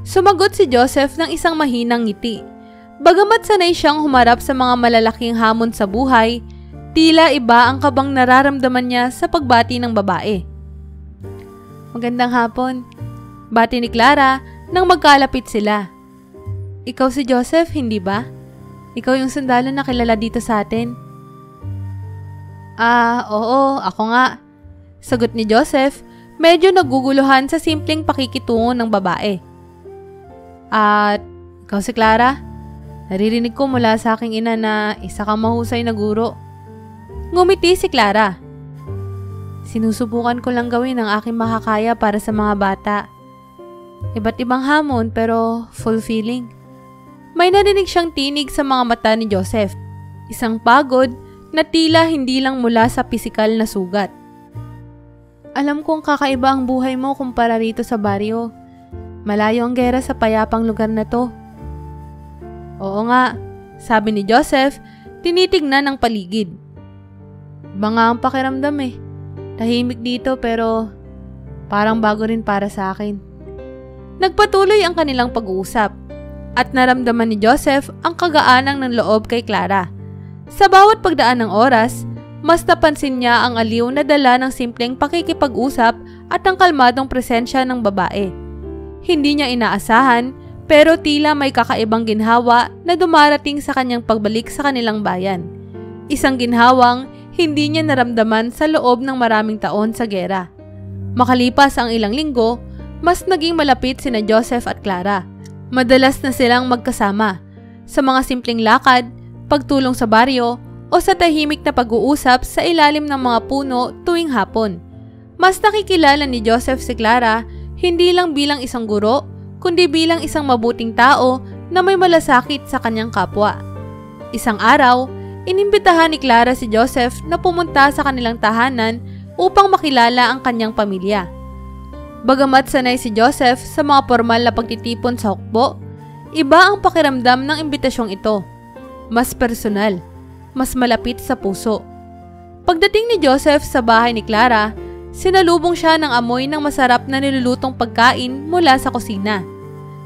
Sumagot si Joseph ng isang mahinang ngiti. Bagamat sanay siyang humarap sa mga malalaking hamon sa buhay, tila iba ang kabang nararamdaman niya sa pagbati ng babae. Magandang hapon, bati ni Clara nang magkalapit sila. Ikaw si Joseph, hindi ba? Ikaw yung sundalo na kilala dito sa atin. Oo, ako nga. Sagot ni Joseph, medyo naguguluhan sa simpleng pakikitungo ng babae. At ikaw si Clara? Naririnig ko mula sa aking ina na isa kang mahusay na guro. Ngumiti si Clara. Sinusubukan ko lang gawin ang aking makakaya para sa mga bata. Iba't ibang hamon pero fulfilling. May narinig siyang tinig sa mga mata ni Joseph. Isang pagod na tila hindi lang mula sa pisikal na sugat. Alam kong kakaiba ang buhay mo kumpara rito sa baryo. Malayo ang gera sa payapang lugar na to. Oo nga, sabi ni Joseph, tinitignan ang paligid. Iba nga ang pakiramdam eh. Tahimik dito pero parang bago rin para sa akin. Nagpatuloy ang kanilang pag-uusap at naramdaman ni Joseph ang kagaanang ng loob kay Clara. Sa bawat pagdaan ng oras, mas napansin niya ang aliw na dala ng simpleng pakikipag-usap at ang kalmadong presensya ng babae. Hindi niya inaasahan pero tila may kakaibang ginhawa na dumarating sa kanyang pagbalik sa kanilang bayan. Isang ginhawang hindi niya naramdaman sa loob ng maraming taon sa gera. Makalipas ang ilang linggo, mas naging malapit sina Joseph at Clara. Madalas na silang magkasama sa mga simpleng lakad, pagtulong sa baryo o sa tahimik na pag-uusap sa ilalim ng mga puno tuwing hapon. Mas nakikilala ni Joseph si Clara hindi lang bilang isang guro, kundi bilang isang mabuting tao na may malasakit sa kanyang kapwa. Isang araw, inimbitahan ni Clara si Joseph na pumunta sa kanilang tahanan upang makilala ang kanyang pamilya. Bagamat sanay si Joseph sa mga formal na pagtitipon sa hukbo, iba ang pakiramdam ng imbitasyong ito. Mas personal, mas malapit sa puso. Pagdating ni Joseph sa bahay ni Clara, sinalubong siya ng amoy ng masarap na nilulutong pagkain mula sa kusina.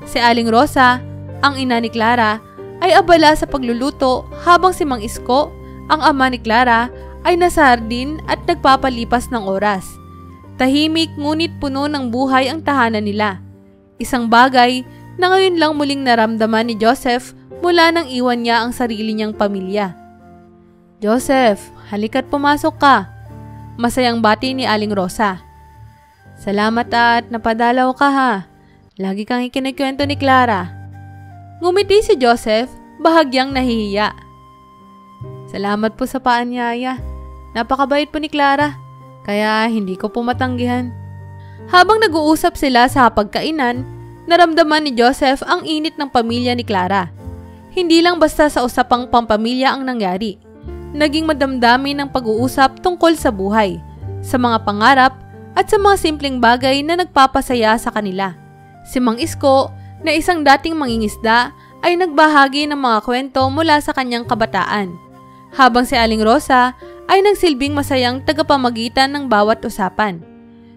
Si Aling Rosa, ang ina ni Clara, ay abala sa pagluluto habang si Mang Isko, ang ama ni Clara, ay nasa hardin at nagpapalipas ng oras. Tahimik ngunit puno ng buhay ang tahanan nila. Isang bagay na ngayon lang muling naramdaman ni Joseph mula nang iwan niya ang sarili niyang pamilya. Joseph, halika't pumasok ka. Masayang bati ni Aling Rosa. Salamat at napadalaw ka ha. Lagi kang ikinikwento ni Clara. Ngumiti si Joseph, bahagyang nahihiya. Salamat po sa paanyaya. Napakabait po ni Clara, kaya hindi ko po matanggihan. Habang nag-uusap sila sa pagkainan, naramdaman ni Joseph ang init ng pamilya ni Clara. Hindi lang basta sa usapang pampamilya ang nangyari. Naging madamdamin ng pag-uusap tungkol sa buhay, sa mga pangarap at sa mga simpleng bagay na nagpapasaya sa kanila. Si Mang Isko, na isang dating mangingisda, ay nagbahagi ng mga kwento mula sa kanyang kabataan, habang si Aling Rosa ay nagsilbing masayang tagapamagitan ng bawat usapan.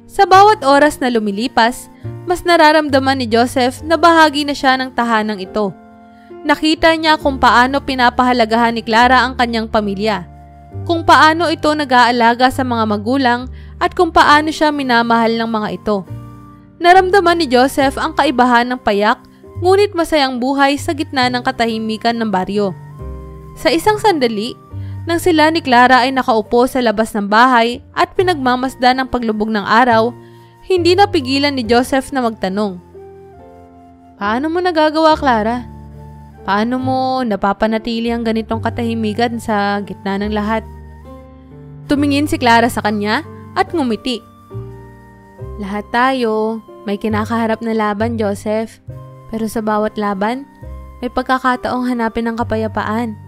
Sa bawat oras na lumilipas, mas nararamdaman ni Joseph na bahagi na siya ng tahanang ito. Nakita niya kung paano pinapahalagahan ni Clara ang kanyang pamilya, kung paano ito nag-aalaga sa mga magulang at kung paano siya minamahal ng mga ito. Naramdaman ni Joseph ang kaibahan ng payak ngunit masayang buhay sa gitna ng katahimikan ng baryo. Sa isang sandali, nang sila ni Clara ay nakaupo sa labas ng bahay at pinagmamasdan ng paglubog ng araw, hindi napigilan ni Joseph na magtanong. Paano mo nagagawa, Clara? Paano mo napapanatili ang ganitong katahimikan sa gitna ng lahat? Tumingin si Clara sa kanya at ngumiti. Lahat tayo may kinakaharap na laban, Joseph. Pero sa bawat laban, may pagkakataong hanapin ang kapayapaan.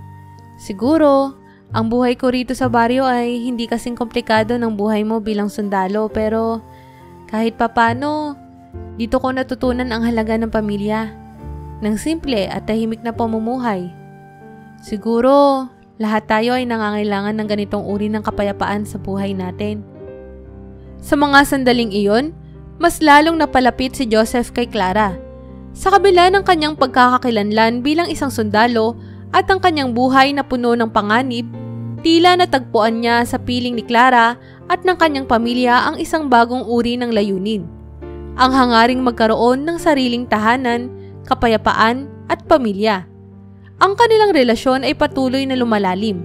Siguro, ang buhay ko rito sa baryo ay hindi kasing komplikado ng buhay mo bilang sundalo, pero kahit papano, dito ko natutunan ang halaga ng pamilya, ng simple at tahimik na pamumuhay. Siguro, lahat tayo ay nangangailangan ng ganitong uri ng kapayapaan sa buhay natin. Sa mga sandaling iyon, mas lalong napalapit si Joseph kay Clara. Sa kabila ng kanyang pagkakakilanlan bilang isang sundalo at ang kanyang buhay na puno ng panganib, tila natagpuan niya sa piling ni Clara at ng kanyang pamilya ang isang bagong uri ng layunin. Ang hangaring magkaroon ng sariling tahanan, kapayapaan at pamilya. Ang kanilang relasyon ay patuloy na lumalalim.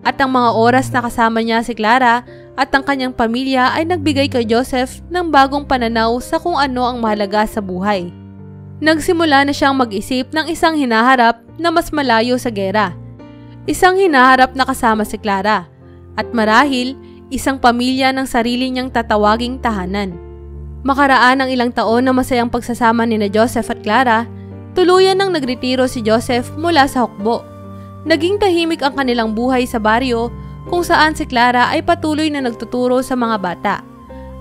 At ang mga oras na kasama niya si Clara at ang kanyang pamilya ay nagbigay kay Joseph ng bagong pananaw sa kung ano ang mahalaga sa buhay. Nagsimula na siyang mag-isip ng isang hinaharap na mas malayo sa gera. Isang hinaharap na kasama si Clara at marahil isang pamilya ng sarili niyang tatawaging tahanan. Makaraan ang ilang taon na masayang pagsasama ni Joseph at Clara, tuluyan nang nagretiro si Joseph mula sa hukbo. Naging tahimik ang kanilang buhay sa baryo kung saan si Clara ay patuloy na nagtuturo sa mga bata.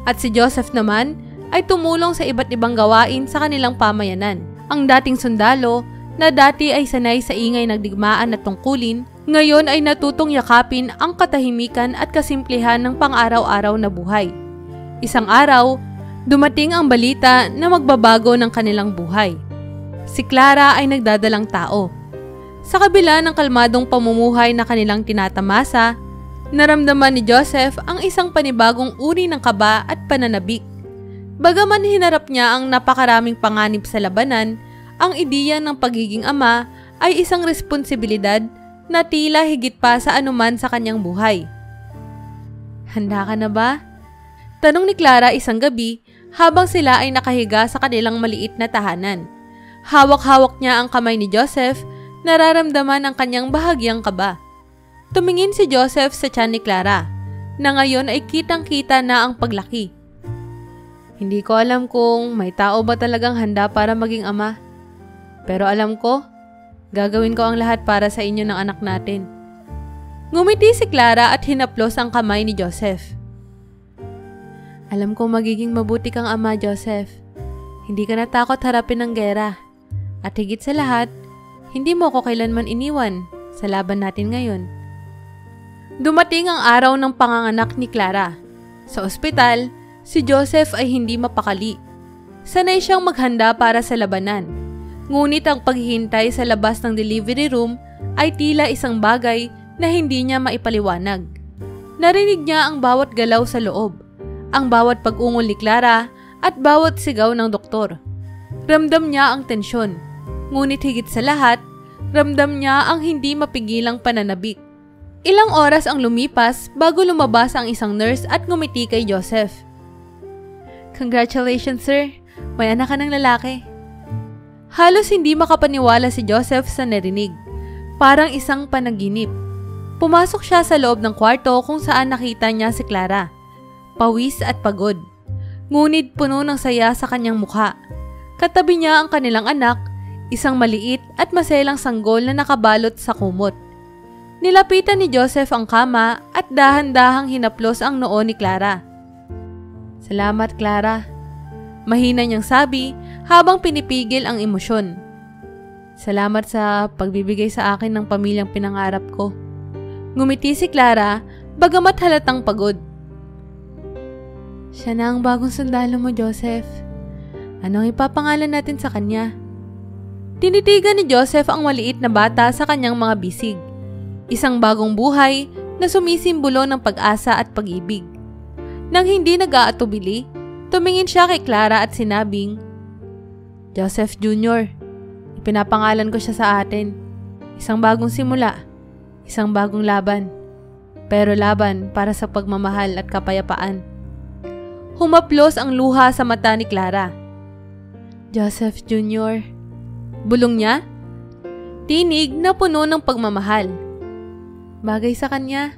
At si Joseph naman ay tumulong sa iba't ibang gawain sa kanilang pamayanan. Ang dating sundalo na dati ay sanay sa ingay ng digmaan at tungkulin, ngayon ay natutong yakapin ang katahimikan at kasimplihan ng pang-araw-araw na buhay. Isang araw, dumating ang balita na magbabago ng kanilang buhay. Si Clara ay nagdadalang tao. Sa kabila ng kalmadong pamumuhay na kanilang tinatamasa, naramdaman ni Joseph ang isang panibagong uri ng kaba at pananabik. Bagaman hinarap niya ang napakaraming panganib sa labanan, ang ideya ng pagiging ama ay isang responsibilidad na tila higit pa sa anuman sa kanyang buhay. "Handa ka na ba?" tanong ni Clara isang gabi habang sila ay nakahiga sa kanilang maliit na tahanan. Hawak-hawak niya ang kamay ni Joseph, nararamdaman ang kanyang bahagyang kaba. Tumingin si Joseph sa tiyan ni Clara, na ngayon ay kitang-kita na ang paglaki. "Hindi ko alam kung may tao ba talagang handa para maging ama. Pero alam ko, gagawin ko ang lahat para sa inyo ng anak natin." Ngumiti si Clara at hinaplos ang kamay ni Joseph. "Alam ko magiging mabuti kang ama, Joseph. Hindi ka natakot harapin ang gera. At higit sa lahat, hindi mo ko kailanman iniwan sa laban natin ngayon." Dumating ang araw ng panganganak ni Clara. Sa ospital, si Joseph ay hindi mapakali. Sanay siyang maghanda para sa labanan. Ngunit ang paghihintay sa labas ng delivery room ay tila isang bagay na hindi niya maipaliwanag. Narinig niya ang bawat galaw sa loob, ang bawat pag-ungol ni Clara at bawat sigaw ng doktor. Ramdam niya ang tensyon, ngunit higit sa lahat, ramdam niya ang hindi mapigilang pananabik. Ilang oras ang lumipas bago lumabas ang isang nurse at ngumiti kay Joseph. "Congratulations, sir. May anak ka ng lalaki." Halos hindi makapaniwala si Joseph sa narinig. Parang isang panaginip. Pumasok siya sa loob ng kwarto kung saan nakita niya si Clara. Pawis at pagod. Ngunit puno ng saya sa kanyang mukha. Katabi niya ang kanilang anak, isang maliit at maselang sanggol na nakabalot sa kumot. Nilapitan ni Joseph ang kama at dahan-dahang hinaplos ang noo ni Clara. "Salamat, Clara." Mahina niyang sabi habang pinipigil ang emosyon. "Salamat sa pagbibigay sa akin ng pamilyang pinangarap ko." Ngumiti si Clara bagamat halatang pagod. "Siya na ang bagong sundalo mo, Joseph. Anong ipapangalan natin sa kanya?" Tinitigan ni Joseph ang maliit na bata sa kanyang mga bisig. Isang bagong buhay na sumisimbolo ng pag-asa at pag-ibig. Nang hindi nag-aatubili, tumingin siya kay Clara at sinabing, "Joseph Jr., ipinapangalan ko siya sa atin. Isang bagong simula, isang bagong laban. Pero laban para sa pagmamahal at kapayapaan." Humaplos ang luha sa mata ni Clara. "Joseph Jr." Bulong niya. Tinig na puno ng pagmamahal. Bagay sa kanya.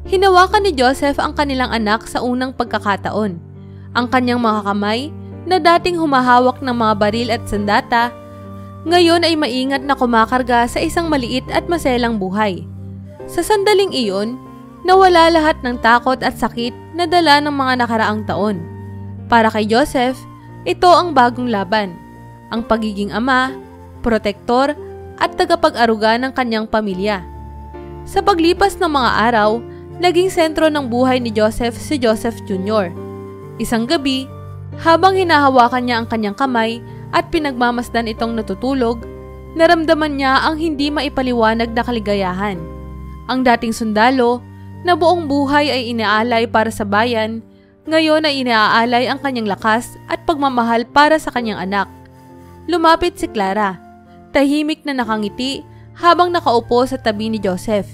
Hinawakan ni Joseph ang kanilang anak sa unang pagkakataon. Ang kanyang mga kamay na dating humahawak ng mga baril at sandata, ngayon ay maingat na kumakarga sa isang maliit at maselang buhay. Sa sandaling iyon, nawala lahat ng takot at sakit na dala ng mga nakaraang taon. Para kay Joseph, ito ang bagong laban, ang pagiging ama, protektor at tagapag-aruga ng kanyang pamilya. Sa paglipas ng mga araw, naging sentro ng buhay ni Joseph si Joseph Jr. Isang gabi, habang hinahawakan niya ang kanyang kamay at pinagmamasdan itong natutulog, naramdaman niya ang hindi maipaliwanag na kaligayahan. Ang dating sundalo, na buong buhay ay inaalay para sa bayan, ngayon ay inaalay ang kanyang lakas at pagmamahal para sa kanyang anak. Lumapit si Clara, tahimik na nakangiti habang nakaupo sa tabi ni Joseph.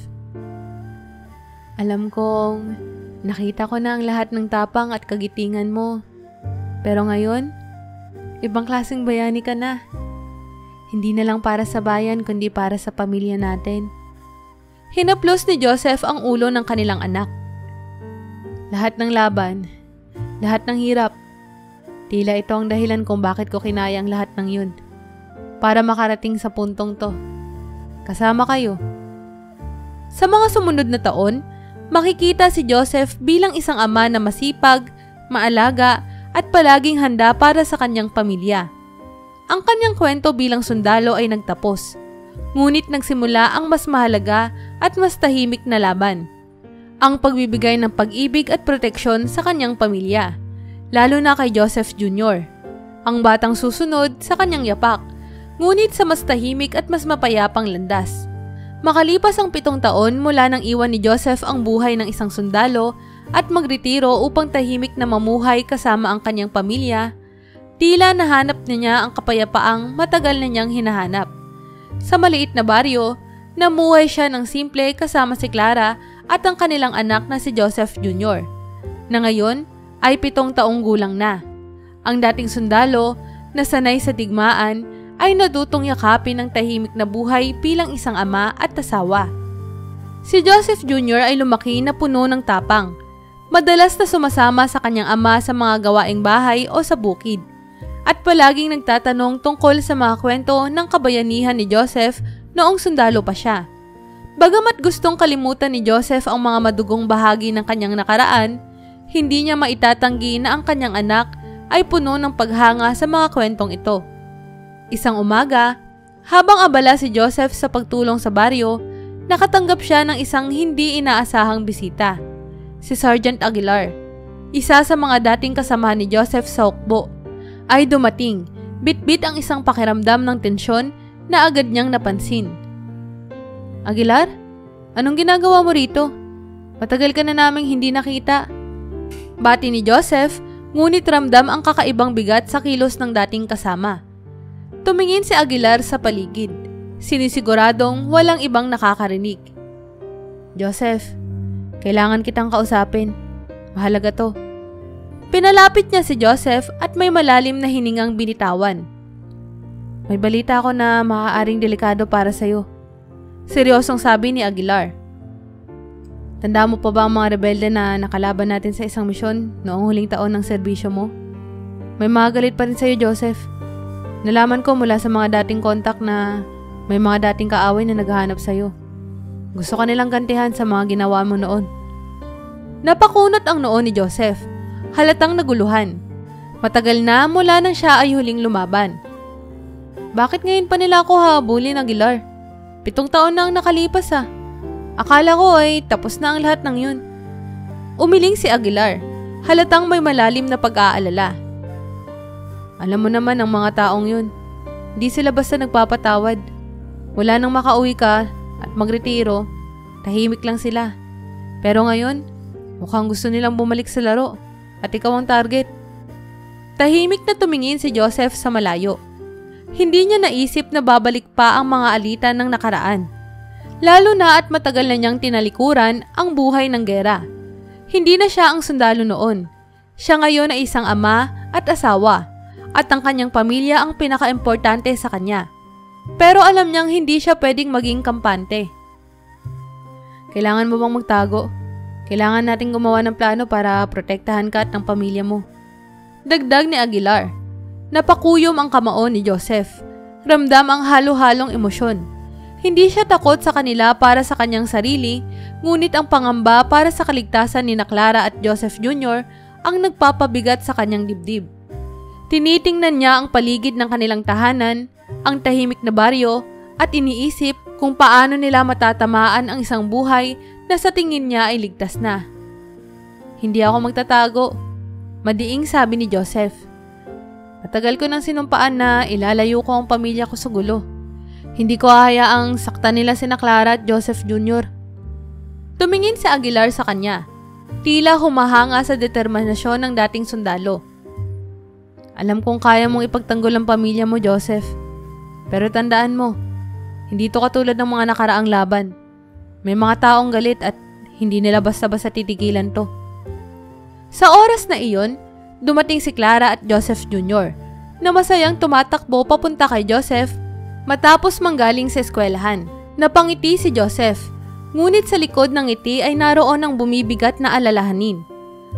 "Alam kong nakita ko na ang lahat ng tapang at kagitingan mo. Pero ngayon, Ibang klaseng bayani ka na. Hindi na lang para sa bayan kundi para sa pamilya natin. Hinaplos ni Joseph ang ulo ng kanilang anak. Lahat ng laban, lahat ng hirap, tila ito ang dahilan kung bakit ko kinayang lahat ng yun. Para makarating sa puntong to. Kasama kayo. Sa mga sumunod na taon, makikita si Joseph bilang isang ama na masipag, maalaga, at palaging handa para sa kanyang pamilya. Ang kanyang kwento bilang sundalo ay nagtapos, ngunit nagsimula ang mas mahalaga at mas tahimik na laban. Ang pagbibigay ng pag-ibig at proteksyon sa kanyang pamilya, lalo na kay Joseph Jr., ang batang susunod sa kanyang yapak, ngunit sa mas tahimik at mas mapayapang landas. Makalipas ang 7 taon mula nang iwan ni Joseph ang buhay ng isang sundalo at magretiro upang tahimik na mamuhay kasama ang kanyang pamilya, tila nahanap niya ang kapayapaang matagal na niyang hinahanap. Sa maliit na baryo, namuhay siya ng simple kasama si Clara at ang kanilang anak na si Joseph Jr., na ngayon ay 7 taong gulang na. Ang dating sundalo na sanay sa digmaan ay nadutong yakapin ng tahimik na buhay bilang isang ama at asawa. Si Joseph Jr. ay lumaki na puno ng tapang. Madalas na sumasama sa kanyang ama sa mga gawaing bahay o sa bukid, at palaging nagtatanong tungkol sa mga kwento ng kabayanihan ni Joseph noong sundalo pa siya. Bagamat gustong kalimutan ni Joseph ang mga madugong bahagi ng kanyang nakaraan, hindi niya maitatanggi na ang kanyang anak ay puno ng paghanga sa mga kwentong ito. Isang umaga, habang abala si Joseph sa pagtulong sa baryo, nakatanggap siya ng isang hindi inaasahang bisita. Si Sergeant Aguilar, isa sa mga dating kasamahan ni Joseph sa hukbo, ay dumating, bit-bit ang isang pakiramdam ng tensyon na agad niyang napansin. Aguilar, anong ginagawa mo rito? Matagal ka na naming hindi nakita. Bati ni Joseph, ngunit ramdam ang kakaibang bigat sa kilos ng dating kasama. Tumingin si Aguilar sa paligid, sinisiguradong walang ibang nakakarinig. Joseph, kailangan kitang kausapin. Mahalaga to. Pinalapit niya si Joseph at may malalim na hiningang binitawan. May balita ako na maaaring delikado para sa'yo. Seryosong sabi ni Aguilar. Tanda mo pa ba ang mga rebelde na nakalaban natin sa isang misyon noong huling taon ng serbisyo mo? May mga galit pa rin sa'yo, Joseph. Nalaman ko mula sa mga dating kontak na may mga dating kaaway na naghahanap sa'yo. Gusto ka nilang gantihan sa mga ginawa mo noon. Napakunot ang noo ni Joseph. Halatang naguluhan. Matagal na mula nang siya ay huling lumaban. Bakit ngayon pa nila ako habulin, Aguilar? 7 taon na ang nakalipas ah. Akala ko ay tapos na ang lahat ng yun. Umiling si Aguilar. Halatang may malalim na pag-aalala. Alam mo naman ang mga taong yun. Di sila basta nagpapatawad. Wala nang makauwi ka at magretiro, tahimik lang sila. Pero ngayon, mukhang gusto nilang bumalik sa laro at ikaw ang target. Tahimik na tumingin si Joseph sa malayo. Hindi niya naisip na babalik pa ang mga alitan ng nakaraan. Lalo na at matagal na niyang tinalikuran ang buhay ng gera. Hindi na siya ang sundalo noon. Siya ngayon ay isang ama at asawa, at ang kanyang pamilya ang pinaka-importante sa kanya. Pero alam niyang hindi siya pwedeng maging kampante. Kailangan mo bang magtago? Kailangan nating gumawa ng plano para protektahan ka at ng pamilya mo. Dagdag ni Aguilar. Napakuyom ang kamao ni Joseph. Ramdam ang halo-halong emosyon. Hindi siya takot sa kanila para sa kanyang sarili, ngunit ang pangamba para sa kaligtasan ni Clara at Joseph Jr. ang nagpapabigat sa kanyang dibdib. Tinitingnan niya ang paligid ng kanilang tahanan, ang tahimik na baryo, at iniisip kung paano nila matatamaan ang isang buhay na sa tingin niya ay ligtas na. Hindi ako magtatago, madiing sabi ni Joseph. Matagal ko nang sinumpaan na ilalayo ko ang pamilya ko sa gulo. Hindi ko hahayaang saktan nila sina Clara at Joseph Jr. Tumingin si Aguilar sa kanya. Tila humahanga sa determinasyon ng dating sundalo. Alam kong kaya mong ipagtanggol ang pamilya mo, Joseph. Pero tandaan mo, hindi to katulad ng mga nakaraang laban. May mga taong galit at hindi nila basta-basta titigilan to. Sa oras na iyon, dumating si Clara at Joseph Jr. na masayang tumatakbo papunta kay Joseph matapos manggaling sa eskwelahan. Napangiti si Joseph, ngunit sa likod ng ngiti ay naroon ang bumibigat na alalahanin.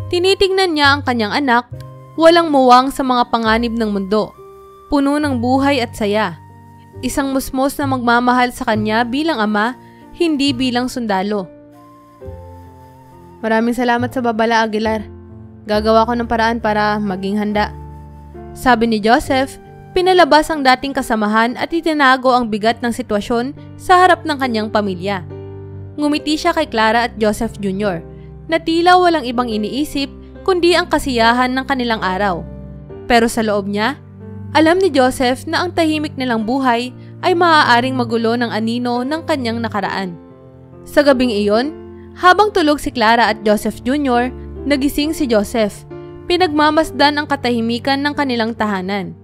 Tinitingnan niya ang kanyang anak, walang muwang sa mga panganib ng mundo, puno ng buhay at saya. Isang musmos na magmamahal sa kanya bilang ama, hindi bilang sundalo. Maraming salamat sa babala, Aguilar. Gagawa ko ng paraan para maging handa. Sabi ni Joseph, pinalabas ang dating kasamahan at itinago ang bigat ng sitwasyon sa harap ng kanyang pamilya. Ngumiti siya kay Clara at Joseph Jr. na tila walang ibang iniisip kundi ang kasiyahan ng kanilang araw. Pero sa loob niya, alam ni Joseph na ang tahimik nilang buhay ay maaaring magulo ng anino ng kanyang nakaraan. Sa gabing iyon, habang tulog si Clara at Joseph Jr., nagising si Joseph. Pinagmamasdan ang katahimikan ng kanilang tahanan.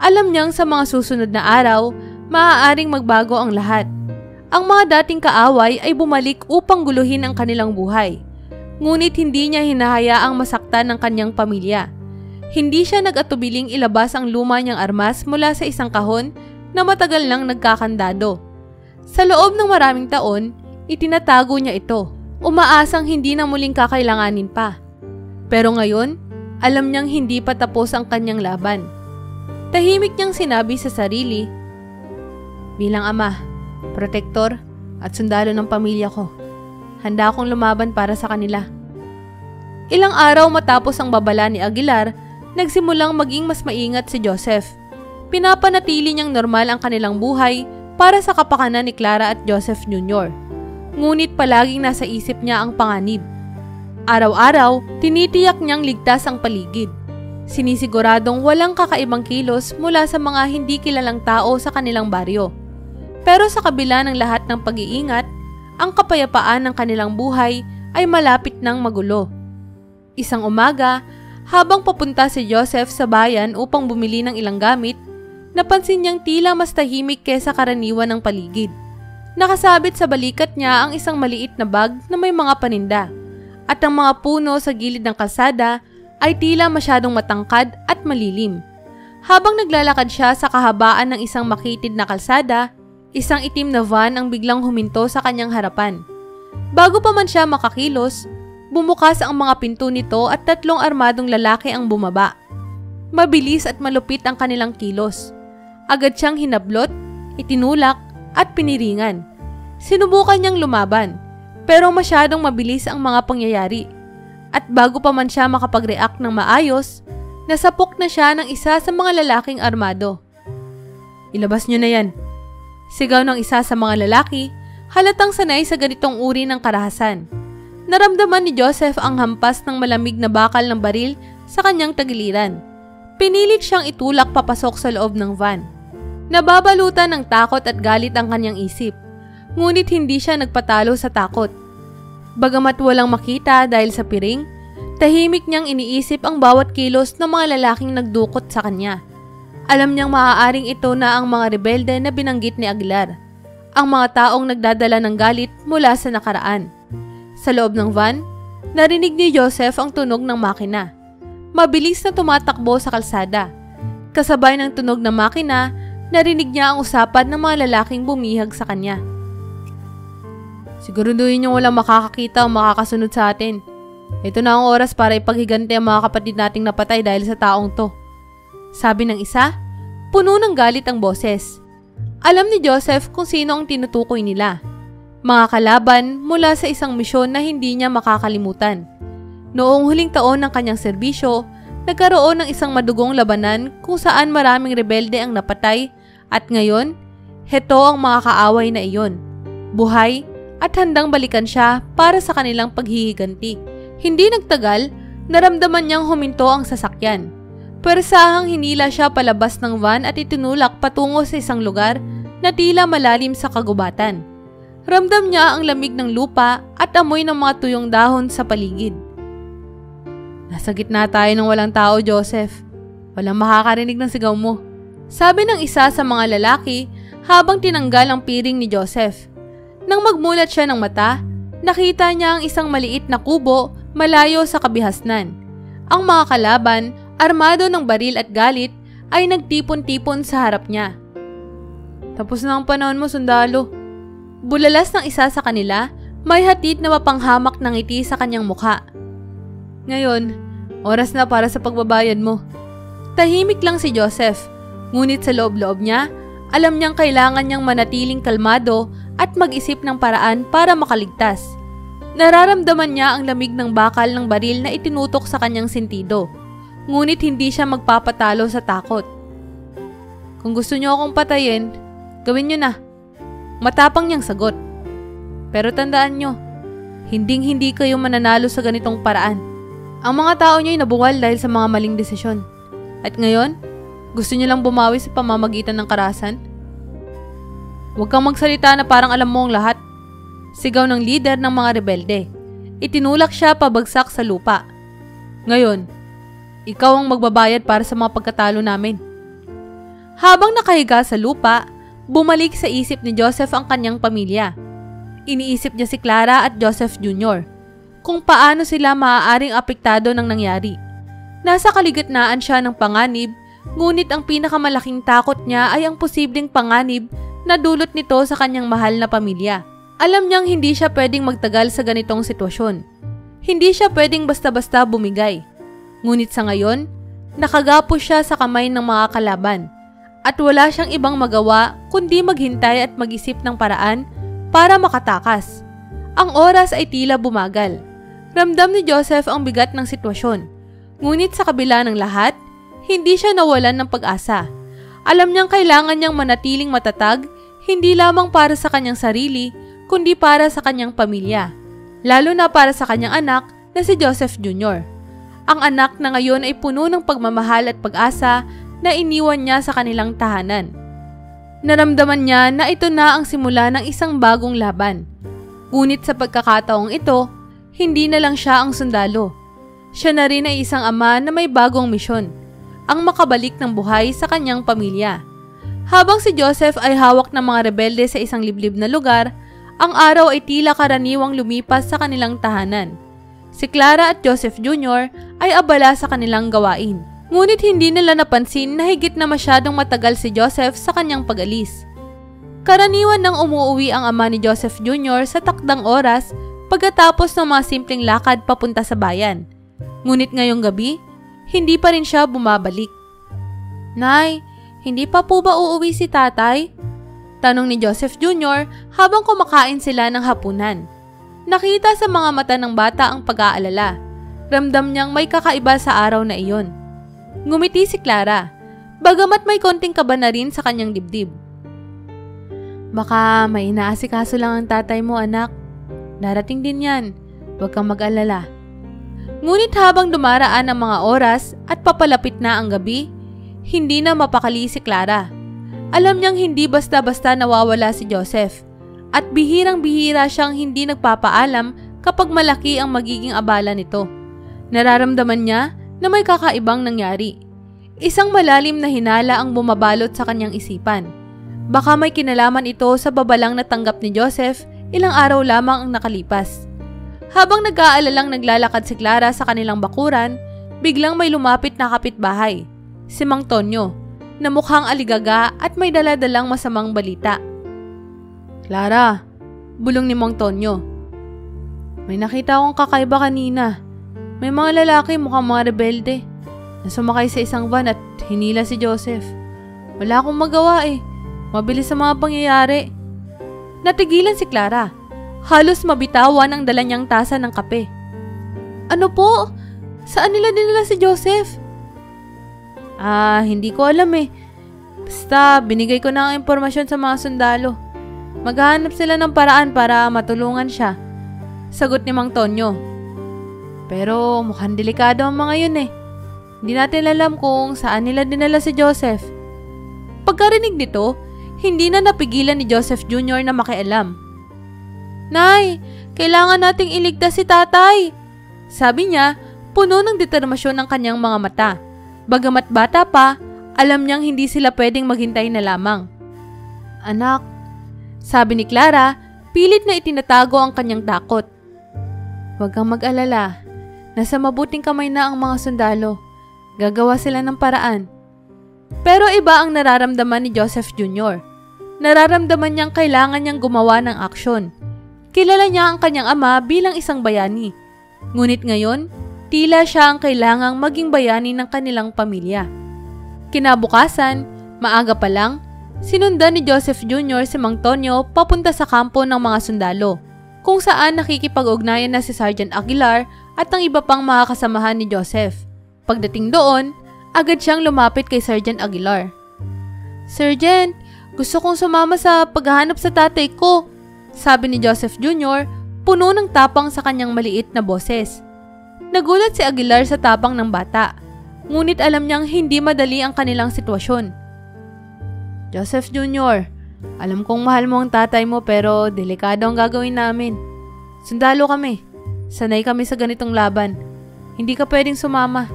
Alam niyang sa mga susunod na araw, maaaring magbago ang lahat. Ang mga dating kaaway ay bumalik upang guluhin ang kanilang buhay. Ngunit hindi niya hinahayaang masaktan ng kanyang pamilya. Hindi siya nag-atubiling ilabas ang luma niyang armas mula sa isang kahon na matagal nang nagkakandado. Sa loob ng maraming taon, itinatago niya ito, umaasang hindi na muling kakailanganin pa. Pero ngayon, alam niyang hindi pa tapos ang kanyang laban. Tahimik niyang sinabi sa sarili, bilang ama, protektor at sundalo ng pamilya ko, handa akong lumaban para sa kanila. Ilang araw matapos ang babala ni Aguilar, nagsimulang maging mas maingat si Joseph. Pinapanatili niyang normal ang kanilang buhay para sa kapakanan ni Clara at Joseph Jr. Ngunit palaging nasa isip niya ang panganib. Araw-araw, tinitiyak niyang ligtas ang paligid. Sinisiguradong walang kakaibang kilos mula sa mga hindi kilalang tao sa kanilang baryo. Pero sa kabila ng lahat ng pag-iingat, ang kapayapaan ng kanilang buhay ay malapit nang magulo. Isang umaga, habang papunta si Joseph sa bayan upang bumili ng ilang gamit, napansin niyang tila mas tahimik kesa karaniwan ng paligid. Nakasabit sa balikat niya ang isang maliit na bag na may mga paninda, at ang mga puno sa gilid ng kalsada ay tila masyadong matangkad at malilim. Habang naglalakad siya sa kahabaan ng isang makitid na kalsada, isang itim na van ang biglang huminto sa kanyang harapan. Bago pa man siya makakilos, bumukas ang mga pinto nito at 3 armadong lalaki ang bumaba. Mabilis at malupit ang kanilang kilos. Agad siyang hinablot, itinulak at piniringan. Sinubukan niyang lumaban, pero masyadong mabilis ang mga pangyayari. At bago pa man siya makapag-react ng maayos, nasapok na siya ng isa sa mga lalaking armado. "Ilabas niyo na yan," sigaw ng isa sa mga lalaki, halatang sanay sa ganitong uri ng karahasan. Naramdaman ni Joseph ang hampas ng malamig na bakal ng baril sa kanyang tagiliran. Pinilit siyang itulak papasok sa loob ng van. Nababalutan ng takot at galit ang kanyang isip, ngunit hindi siya nagpatalo sa takot. Bagamat walang makita dahil sa piring, tahimik niyang iniisip ang bawat kilos ng mga lalaking nagdukot sa kanya. Alam niyang maaaring ito na ang mga rebelde na binanggit ni Aguilar, ang mga taong nagdadala ng galit mula sa nakaraan. Sa loob ng van, narinig ni Joseph ang tunog ng makina. Mabilis na tumatakbo sa kalsada. Kasabay ng tunog ng makina, narinig niya ang usapan ng mga lalaking bumihag sa kanya. "Siguraduhin niyong walang makakakita o makakasunod sa atin. Ito na ang oras para ipaghiganti ang mga kapatid nating napatay dahil sa taong to," sabi ng isa. Puno ng galit ang boses. Alam ni Joseph kung sino ang tinutukoy nila. Mga kalaban mula sa isang misyon na hindi niya makakalimutan. Noong huling taon ng kanyang serbisyo, nagkaroon ng isang madugong labanan kung saan maraming rebelde ang napatay at ngayon, heto ang mga kaaway na iyon. Buhay at handang balikan siya para sa kanilang paghihiganti. Hindi nagtagal, naramdaman niyang huminto ang sasakyan. Persahang hinila siya palabas ng van at itinulak patungo sa isang lugar na tila malalim sa kagubatan. Ramdam niya ang lamig ng lupa at amoy ng mga tuyong dahon sa paligid. "Nasa gitna tayo ng walang tao, Joseph. Walang makakarinig ng sigaw mo," sabi ng isa sa mga lalaki habang tinanggal ang piring ni Joseph. Nang magmulat siya ng mata, nakita niya ang isang maliit na kubo malayo sa kabihasnan. Ang mga kalaban, armado ng baril at galit, ay nagtipon-tipon sa harap niya. Tapos na ang panahon mo, sundalo. Bulalas ng isa sa kanila, may hatid na mapanghamak ng ngiti sa kanyang mukha. Ngayon, oras na para sa pagbabayad mo. Tahimik lang si Joseph, ngunit sa loob-loob niya, alam niyang kailangan niyang manatiling kalmado at mag-isip ng paraan para makaligtas. Nararamdaman niya ang lamig ng bakal ng baril na itinutok sa kanyang sentido, ngunit hindi siya magpapatalo sa takot. Kung gusto niyo akong patayin, gawin niyo na. Matapang niyang sagot. Pero tandaan niyo, hinding-hindi kayo mananalo sa ganitong paraan. Ang mga tao niyo ay nabuwal dahil sa mga maling desisyon. At ngayon, gusto niyo lang bumawi sa pamamagitan ng karahasan? Huwag kang magsalita na parang alam mo ang lahat. Sigaw ng lider ng mga rebelde. Itinulak siya pabagsak sa lupa. Ngayon, ikaw ang magbabayad para sa mga pagkatalo namin. Habang nakahiga sa lupa, bumalik sa isip ni Joseph ang kanyang pamilya. Iniisip niya si Clara at Joseph Jr. kung paano sila maaaring apektado ng nangyari. Nasa kaligitnaan siya ng panganib, ngunit ang pinakamalaking takot niya ay ang posibleng panganib na dulot nito sa kanyang mahal na pamilya. Alam niyang hindi siya pwedeng magtagal sa ganitong sitwasyon. Hindi siya pwedeng basta-basta bumigay. Ngunit sa ngayon, nakagapos siya sa kamay ng mga kalaban at wala siyang ibang magawa kundi maghintay at mag-isip ng paraan para makatakas. Ang oras ay tila bumagal. Ramdam ni Joseph ang bigat ng sitwasyon. Ngunit sa kabila ng lahat, hindi siya nawalan ng pag-asa. Alam niyang kailangan niyang manatiling matatag, hindi lamang para sa kanyang sarili, kundi para sa kanyang pamilya. Lalo na para sa kanyang anak na si Joseph Jr. Ang anak na ngayon ay puno ng pagmamahal at pag-asa na iniwan niya sa kanilang tahanan. Naramdaman niya na ito na ang simula ng isang bagong laban. Ngunit sa pagkakataong ito, hindi na lang siya ang sundalo. Siya na rin ay isang ama na may bagong misyon, ang makabalik ng buhay sa kanyang pamilya. Habang si Joseph ay hawak ng mga rebelde sa isang liblib na lugar, ang araw ay tila karaniwang lumipas sa kanilang tahanan. Si Clara at Joseph Jr. ay abala sa kanilang gawain. Ngunit hindi nila napansin na higit na masyadong matagal si Joseph sa kanyang pag-alis. Karaniwan nang umuuwi ang ama ni Joseph Jr. sa takdang oras pagkatapos ng mga simpleng lakad papunta sa bayan. Ngunit ngayong gabi, hindi pa rin siya bumabalik. Nay, hindi pa po ba uuwi si tatay? Tanong ni Joseph Jr. habang kumakain sila ng hapunan. Nakita sa mga mata ng bata ang pag-aalala. Ramdam niyang may kakaiba sa araw na iyon. Ngumiti si Clara, bagamat may konting kaba na rin sa kanyang dibdib. Baka may inaasikaso lang ang tatay mo, anak. Darating din yan. Huwag kang mag-alala. Ngunit habang dumaraan ang mga oras at papalapit na ang gabi, hindi na mapakali si Clara. Alam niyang hindi basta-basta nawawala si Joseph at bihirang-bihira siyang hindi nagpapaalam kapag malaki ang magiging abala nito. Nararamdaman niya na may kakaibang nangyari. Isang malalim na hinala ang bumabalot sa kanyang isipan. Baka may kinalaman ito sa babalang natanggap ni Joseph ilang araw lamang ang nakalipas. Habang nag-aalalang naglalakad si Clara sa kanilang bakuran, biglang may lumapit na kapitbahay, si Mang Tonyo, na mukhang aligaga at may daladalang masamang balita. Clara, bulong ni Mang Tonyo. May nakita akong kakaiba kanina. May mga lalaki mukhang mga rebelde na sumakay sa isang van at hinila si Joseph. Wala akong magawa eh. Mabilis sa mga pangyayari. Natigilan si Clara. Halos mabitawan ang dala niyang tasa ng kape. Ano po? Saan nila dinala si Joseph? Hindi ko alam eh. Basta binigay ko na ang impormasyon sa mga sundalo. Maghahanap sila ng paraan para matulungan siya. Sagot ni Mang Tonyo. Pero mukhang delikado ang mga yun eh. Hindi natin alam kung saan nila dinala si Joseph. Pagkarinig nito, hindi na napigilan ni Joseph Jr. na makialam. Nay, kailangan nating iligtas si tatay. Sabi niya, puno ng determinasyon ng kanyang mga mata. Bagamat bata pa, alam niyang hindi sila pwedeng maghintay na lamang. Anak, sabi ni Clara, pilit na itinatago ang kanyang takot. Huwag kang mag-alala. Nasa mabuting kamay na ang mga sundalo. Gagawa sila ng paraan. Pero iba ang nararamdaman ni Joseph Jr. Nararamdaman niyang kailangan niyang gumawa ng aksyon. Kilala niya ang kanyang ama bilang isang bayani. Ngunit ngayon, tila siya ang kailangang maging bayani ng kanilang pamilya. Kinabukasan, maaga pa lang, sinundan ni Joseph Jr. si Mang Tonyo papunta sa kampo ng mga sundalo, kung saan nakikipag-ugnayan na si Sergeant Aguilar at ang iba pang mga kasamahan ni Joseph. Pagdating doon, agad siyang lumapit kay Sergeant Aguilar. "Sergeant, gusto kong sumama sa paghahanap sa tatay ko," sabi ni Joseph Jr., puno ng tapang sa kanyang maliit na boses. Nagulat si Aguilar sa tapang ng bata, ngunit alam niyang hindi madali ang kanilang sitwasyon. "Joseph Jr., alam kong mahal mo ang tatay mo pero delikado ang gagawin namin. Sundalo kami. Sanay kami sa ganitong laban. Hindi ka pwedeng sumama."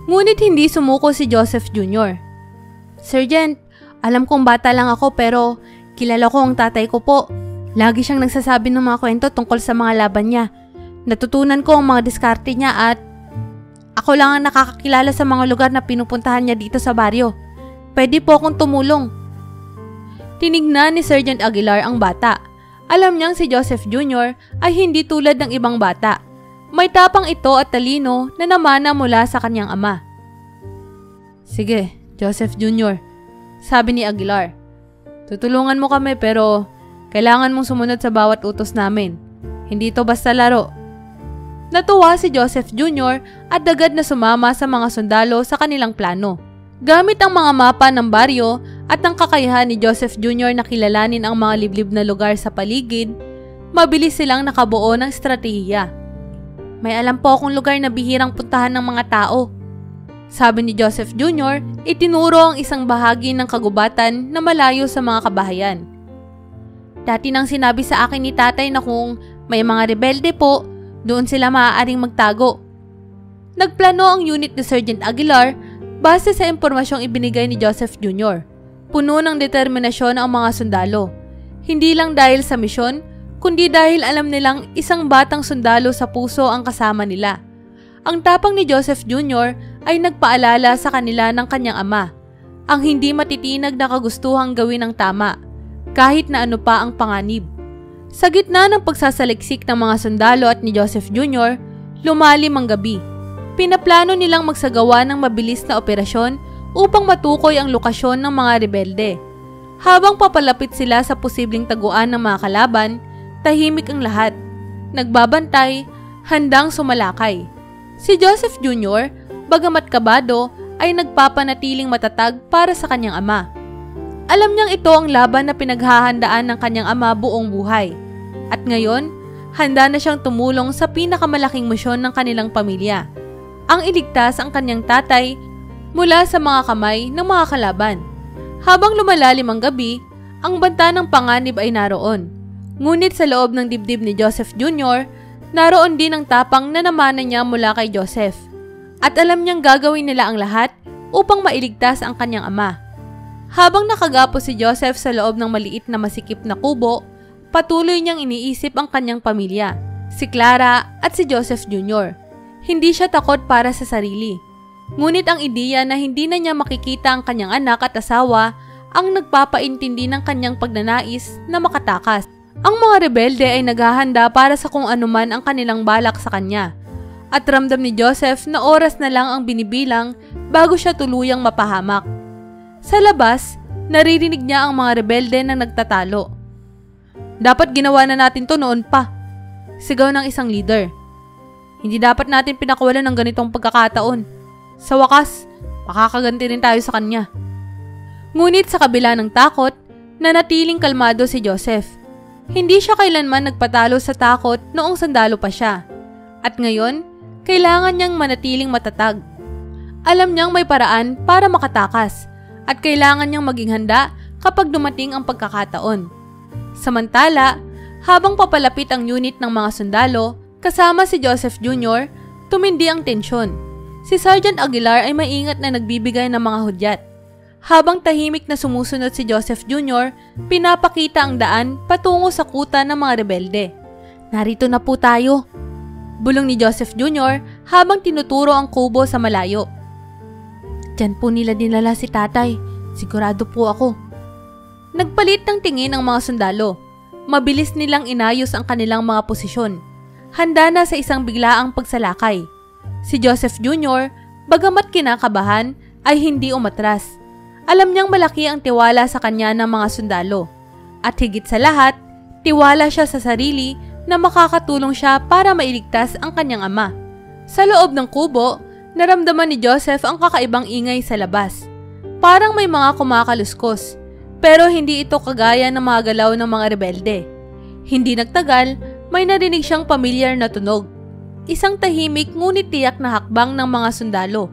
Ngunit hindi sumuko si Joseph Jr. "Sergeant, alam kong bata lang ako pero kilala ko ang tatay ko po. Lagi siyang nagsasabi ng mga kwento tungkol sa mga laban niya. Natutunan ko ang mga diskarte niya at ako lang ang nakakakilala sa mga lugar na pinupuntahan niya dito sa baryo. Pwede po akong tumulong." Tinignan ni Sergeant Aguilar ang bata. Alam niyang si Joseph Jr. ay hindi tulad ng ibang bata. May tapang ito at talino na namana mula sa kanyang ama. "Sige, Joseph Jr., sabi ni Aguilar. "Tutulungan mo kami pero kailangan mong sumunod sa bawat utos namin. Hindi ito basta laro." Natuwa si Joseph Jr. at agad na sumama sa mga sundalo sa kanilang plano. Gamit ang mga mapa ng baryo at ang kakayahan ni Joseph Jr. na kilalanin ang mga liblib na lugar sa paligid, mabilis silang nakabuo ng estratehiya. "May alam po akong lugar na bihirang puntahan ng mga tao," sabi ni Joseph Jr., itinuro ang isang bahagi ng kagubatan na malayo sa mga kabahayan. "Dati nang sinabi sa akin ni tatay na kung may mga rebelde po, doon sila maaaring magtago." Nagplano ang unit ni Sergeant Aguilar base sa impormasyong ibinigay ni Joseph Jr. Puno ng determinasyon ang mga sundalo. Hindi lang dahil sa misyon, kundi dahil alam nilang isang batang sundalo sa puso ang kasama nila. Ang tapang ni Joseph Jr. ay nagpaalala sa kanila ng kanyang ama, ang hindi matitinag na kagustuhang gawin ang tama, kahit na ano pa ang panganib. Sa gitna ng pagsasaliksik ng mga sundalo at ni Joseph Jr., lumalim ang gabi. Pinaplano nilang magsagawa ng mabilis na operasyon upang matukoy ang lokasyon ng mga rebelde. Habang papalapit sila sa posibleng taguan ng mga kalaban, tahimik ang lahat. Nagbabantay, handang sumalakay. Si Joseph Jr., bagamat kabado, ay nagpapanatiling matatag para sa kanyang ama. Alam niyang ito ang laban na pinaghahandaan ng kanyang ama buong buhay. At ngayon, handa na siyang tumulong sa pinakamalaking misyon ng kanilang pamilya, ang iligtas ang kanyang tatay mula sa mga kamay ng mga kalaban. Habang lumalalim ang gabi, ang banta ng panganib ay naroon. Ngunit sa loob ng dibdib ni Joseph Jr., naroon din ang tapang na namana niya mula kay Joseph. At alam niyang gagawin nila ang lahat upang mailigtas ang kanyang ama. Habang nakagapo si Joseph sa loob ng maliit na masikip na kubo, patuloy niyang iniisip ang kanyang pamilya, si Clara at si Joseph Jr. Hindi siya takot para sa sarili. Ngunit ang ideya na hindi na niya makikita ang kanyang anak at asawa ang nagpapaintindi ng kanyang pagnanais na makatakas. Ang mga rebelde ay naghahanda para sa kung anuman ang kanilang balak sa kanya. At ramdam ni Joseph na oras na lang ang binibilang bago siya tuluyang mapahamak. Sa labas, naririnig niya ang mga rebelde na nagtatalo. "Dapat ginawa na natin to noon pa," sigaw ng isang leader. "Hindi dapat natin pinakawalan ng ganitong pagkakataon. Sa wakas, makakaganti rin tayo sa kanya." Ngunit sa kabila ng takot, nanatiling kalmado si Joseph. Hindi siya kailanman nagpatalo sa takot noong sundalo pa siya. At ngayon, kailangan niyang manatiling matatag. Alam niyang may paraan para makatakas at kailangan niyang maging handa kapag dumating ang pagkakataon. Samantala, habang papalapit ang unit ng mga sundalo, kasama si Joseph Jr., tumindi ang tensyon. Si Sergeant Aguilar ay maingat na nagbibigay ng mga hudyat. Habang tahimik na sumusunod si Joseph Jr., pinapakita ang daan patungo sa kuta ng mga rebelde. "Narito na po tayo," bulong ni Joseph Jr. habang tinuturo ang kubo sa malayo. Diyan po nila dinala si tatay. Sigurado po ako. Nagpalit ng tingin ang mga sundalo. Mabilis nilang inayos ang kanilang mga posisyon. Handa na sa isang biglaang pagsalakay. Si Joseph Jr., bagamat kinakabahan, ay hindi umatras. Alam niyang malaki ang tiwala sa kanya ng mga sundalo. At higit sa lahat, tiwala siya sa sarili na makakatulong siya para mailigtas ang kanyang ama. Sa loob ng kubo, naramdaman ni Joseph ang kakaibang ingay sa labas. Parang may mga kumakaluskos, pero hindi ito kagaya ng mga galaw ng mga rebelde. Hindi nagtagal, may narinig siyang pamilyar na tunog. Isang tahimik ngunit tiyak na hakbang ng mga sundalo.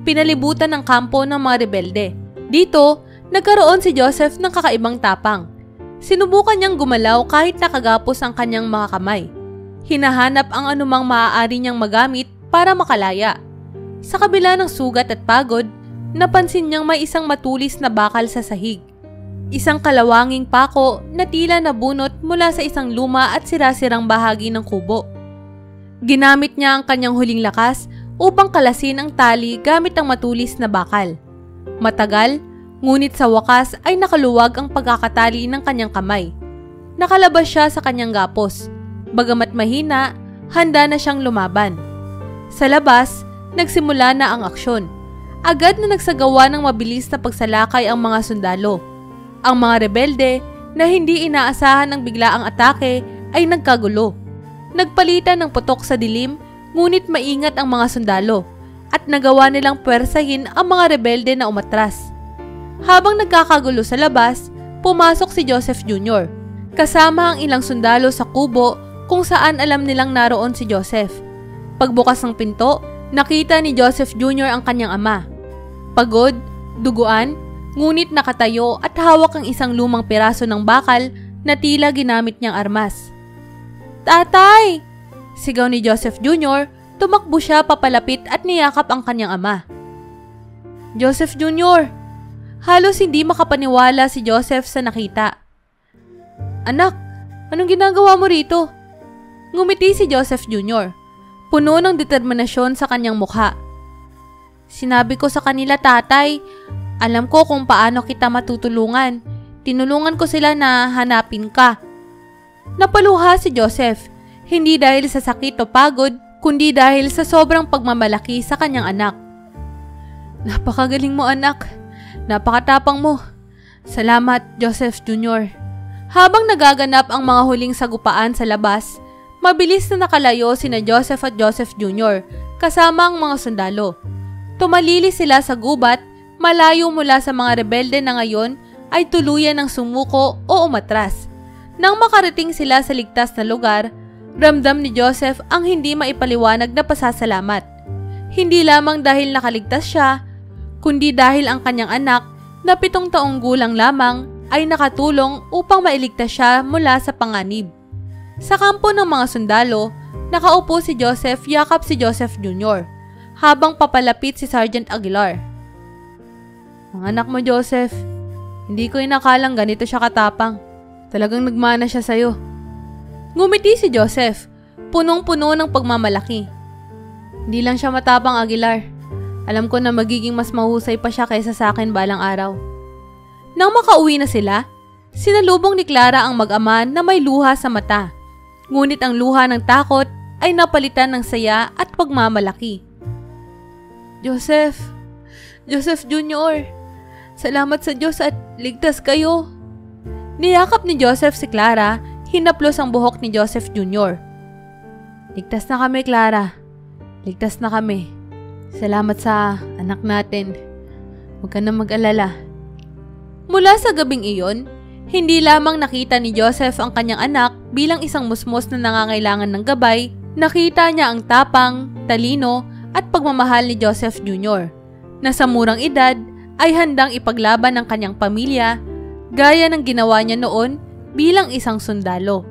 Pinalibutan ng kampo ng mga rebelde. Dito, nagkaroon si Joseph ng kakaibang tapang. Sinubukan niyang gumalaw kahit nakagapos ang kanyang mga kamay. Hinahanap ang anumang maaari niyang magamit para makalaya. Sa kabila ng sugat at pagod, napansin niyang may isang matulis na bakal sa sahig. Isang kalawanging pako na tila nabunot mula sa isang luma at sirasirang bahagi ng kubo. Ginamit niya ang kanyang huling lakas upang kalasin ang tali gamit ang matulis na bakal. Matagal, ngunit sa wakas ay nakaluwag ang pagkakatali ng kanyang kamay. Nakalabas siya sa kanyang gapos. Bagamat mahina, handa na siyang lumaban. Sa labas, nagsimula na ang aksyon. Agad na nagsagawa ng mabilis na pagsalakay ang mga sundalo. Ang mga rebelde na hindi inaasahan ng biglaang atake ay nagkagulo. Nagpalitan ng putok sa dilim, ngunit maingat ang mga sundalo at nagawa nilang puwersahin ang mga rebelde na umatras. Habang nagkakagulo sa labas, pumasok si Joseph Jr. kasama ang ilang sundalo sa kubo kung saan alam nilang naroon si Joseph. Pagbukas ng pinto, nakita ni Joseph Jr. ang kanyang ama. Pagod, duguan, ngunit nakatayo at hawak ang isang lumang piraso ng bakal na tila ginamit niyang armas. "Tatay!" sigaw ni Joseph Jr., tumakbo siya papalapit at niyakap ang kanyang ama. "Joseph Jr.!" Halos hindi makapaniwala si Joseph sa nakita. "Anak, anong ginagawa mo rito?" Ngumiti si Joseph Jr., puno ng determinasyon sa kanyang mukha. "Sinabi ko sa kanila, tatay, alam ko kung paano kita matutulungan. Tinulungan ko sila na hanapin ka." Napaluha si Joseph, hindi dahil sa sakit o pagod, kundi dahil sa sobrang pagmamalaki sa kanyang anak. "Napakagaling mo, anak. Napakatapang mo. Salamat, Joseph Jr." Habang nagaganap ang mga huling sagupaan sa labas, mabilis na nakalayo sina Joseph at Joseph Jr. kasama ang mga sundalo. Tumalili sila sa gubat, malayo mula sa mga rebelde na ngayon ay tuluyan ng sumuko o umatras. Nang makarating sila sa ligtas na lugar, ramdam ni Joseph ang hindi maipaliwanag na pasasalamat. Hindi lamang dahil nakaligtas siya, kundi dahil ang kanyang anak na 7 taong gulang lamang ay nakatulong upang mailigtas siya mula sa panganib. Sa kampo ng mga sundalo, nakaupo si Joseph yakap si Joseph Jr. habang papalapit si Sergeant Aguilar. "Ang anak mo, Joseph, hindi ko inakalang ganito siya katapang. Talagang nagmana siya sa'yo." Ngumiti si Joseph, punong-puno ng pagmamalaki. "Hindi lang siya matapang, Aguilar. Alam ko na magiging mas mahusay pa siya kaysa sa akin balang araw." Nang makauwi na sila, sinalubong ni Clara ang mag-ama na may luha sa mata. Ngunit ang luha ng takot ay napalitan ng saya at pagmamalaki. "Joseph, Joseph Jr., salamat sa Diyos at ligtas kayo." Niyakap ni Joseph si Clara, hinaplos ang buhok ni Joseph Jr. "Ligtas na kami, Clara. Ligtas na kami. Salamat sa anak natin. Huwag ka na mag-alala." Mula sa gabing iyon, hindi lamang nakita ni Joseph ang kanyang anak bilang isang musmos na nangangailangan ng gabay, nakita niya ang tapang, talino at pagmamahal ni Joseph Jr. na sa murang edad ay handang ipaglaban ang kanyang pamilya gaya ng ginawa niya noon bilang isang sundalo.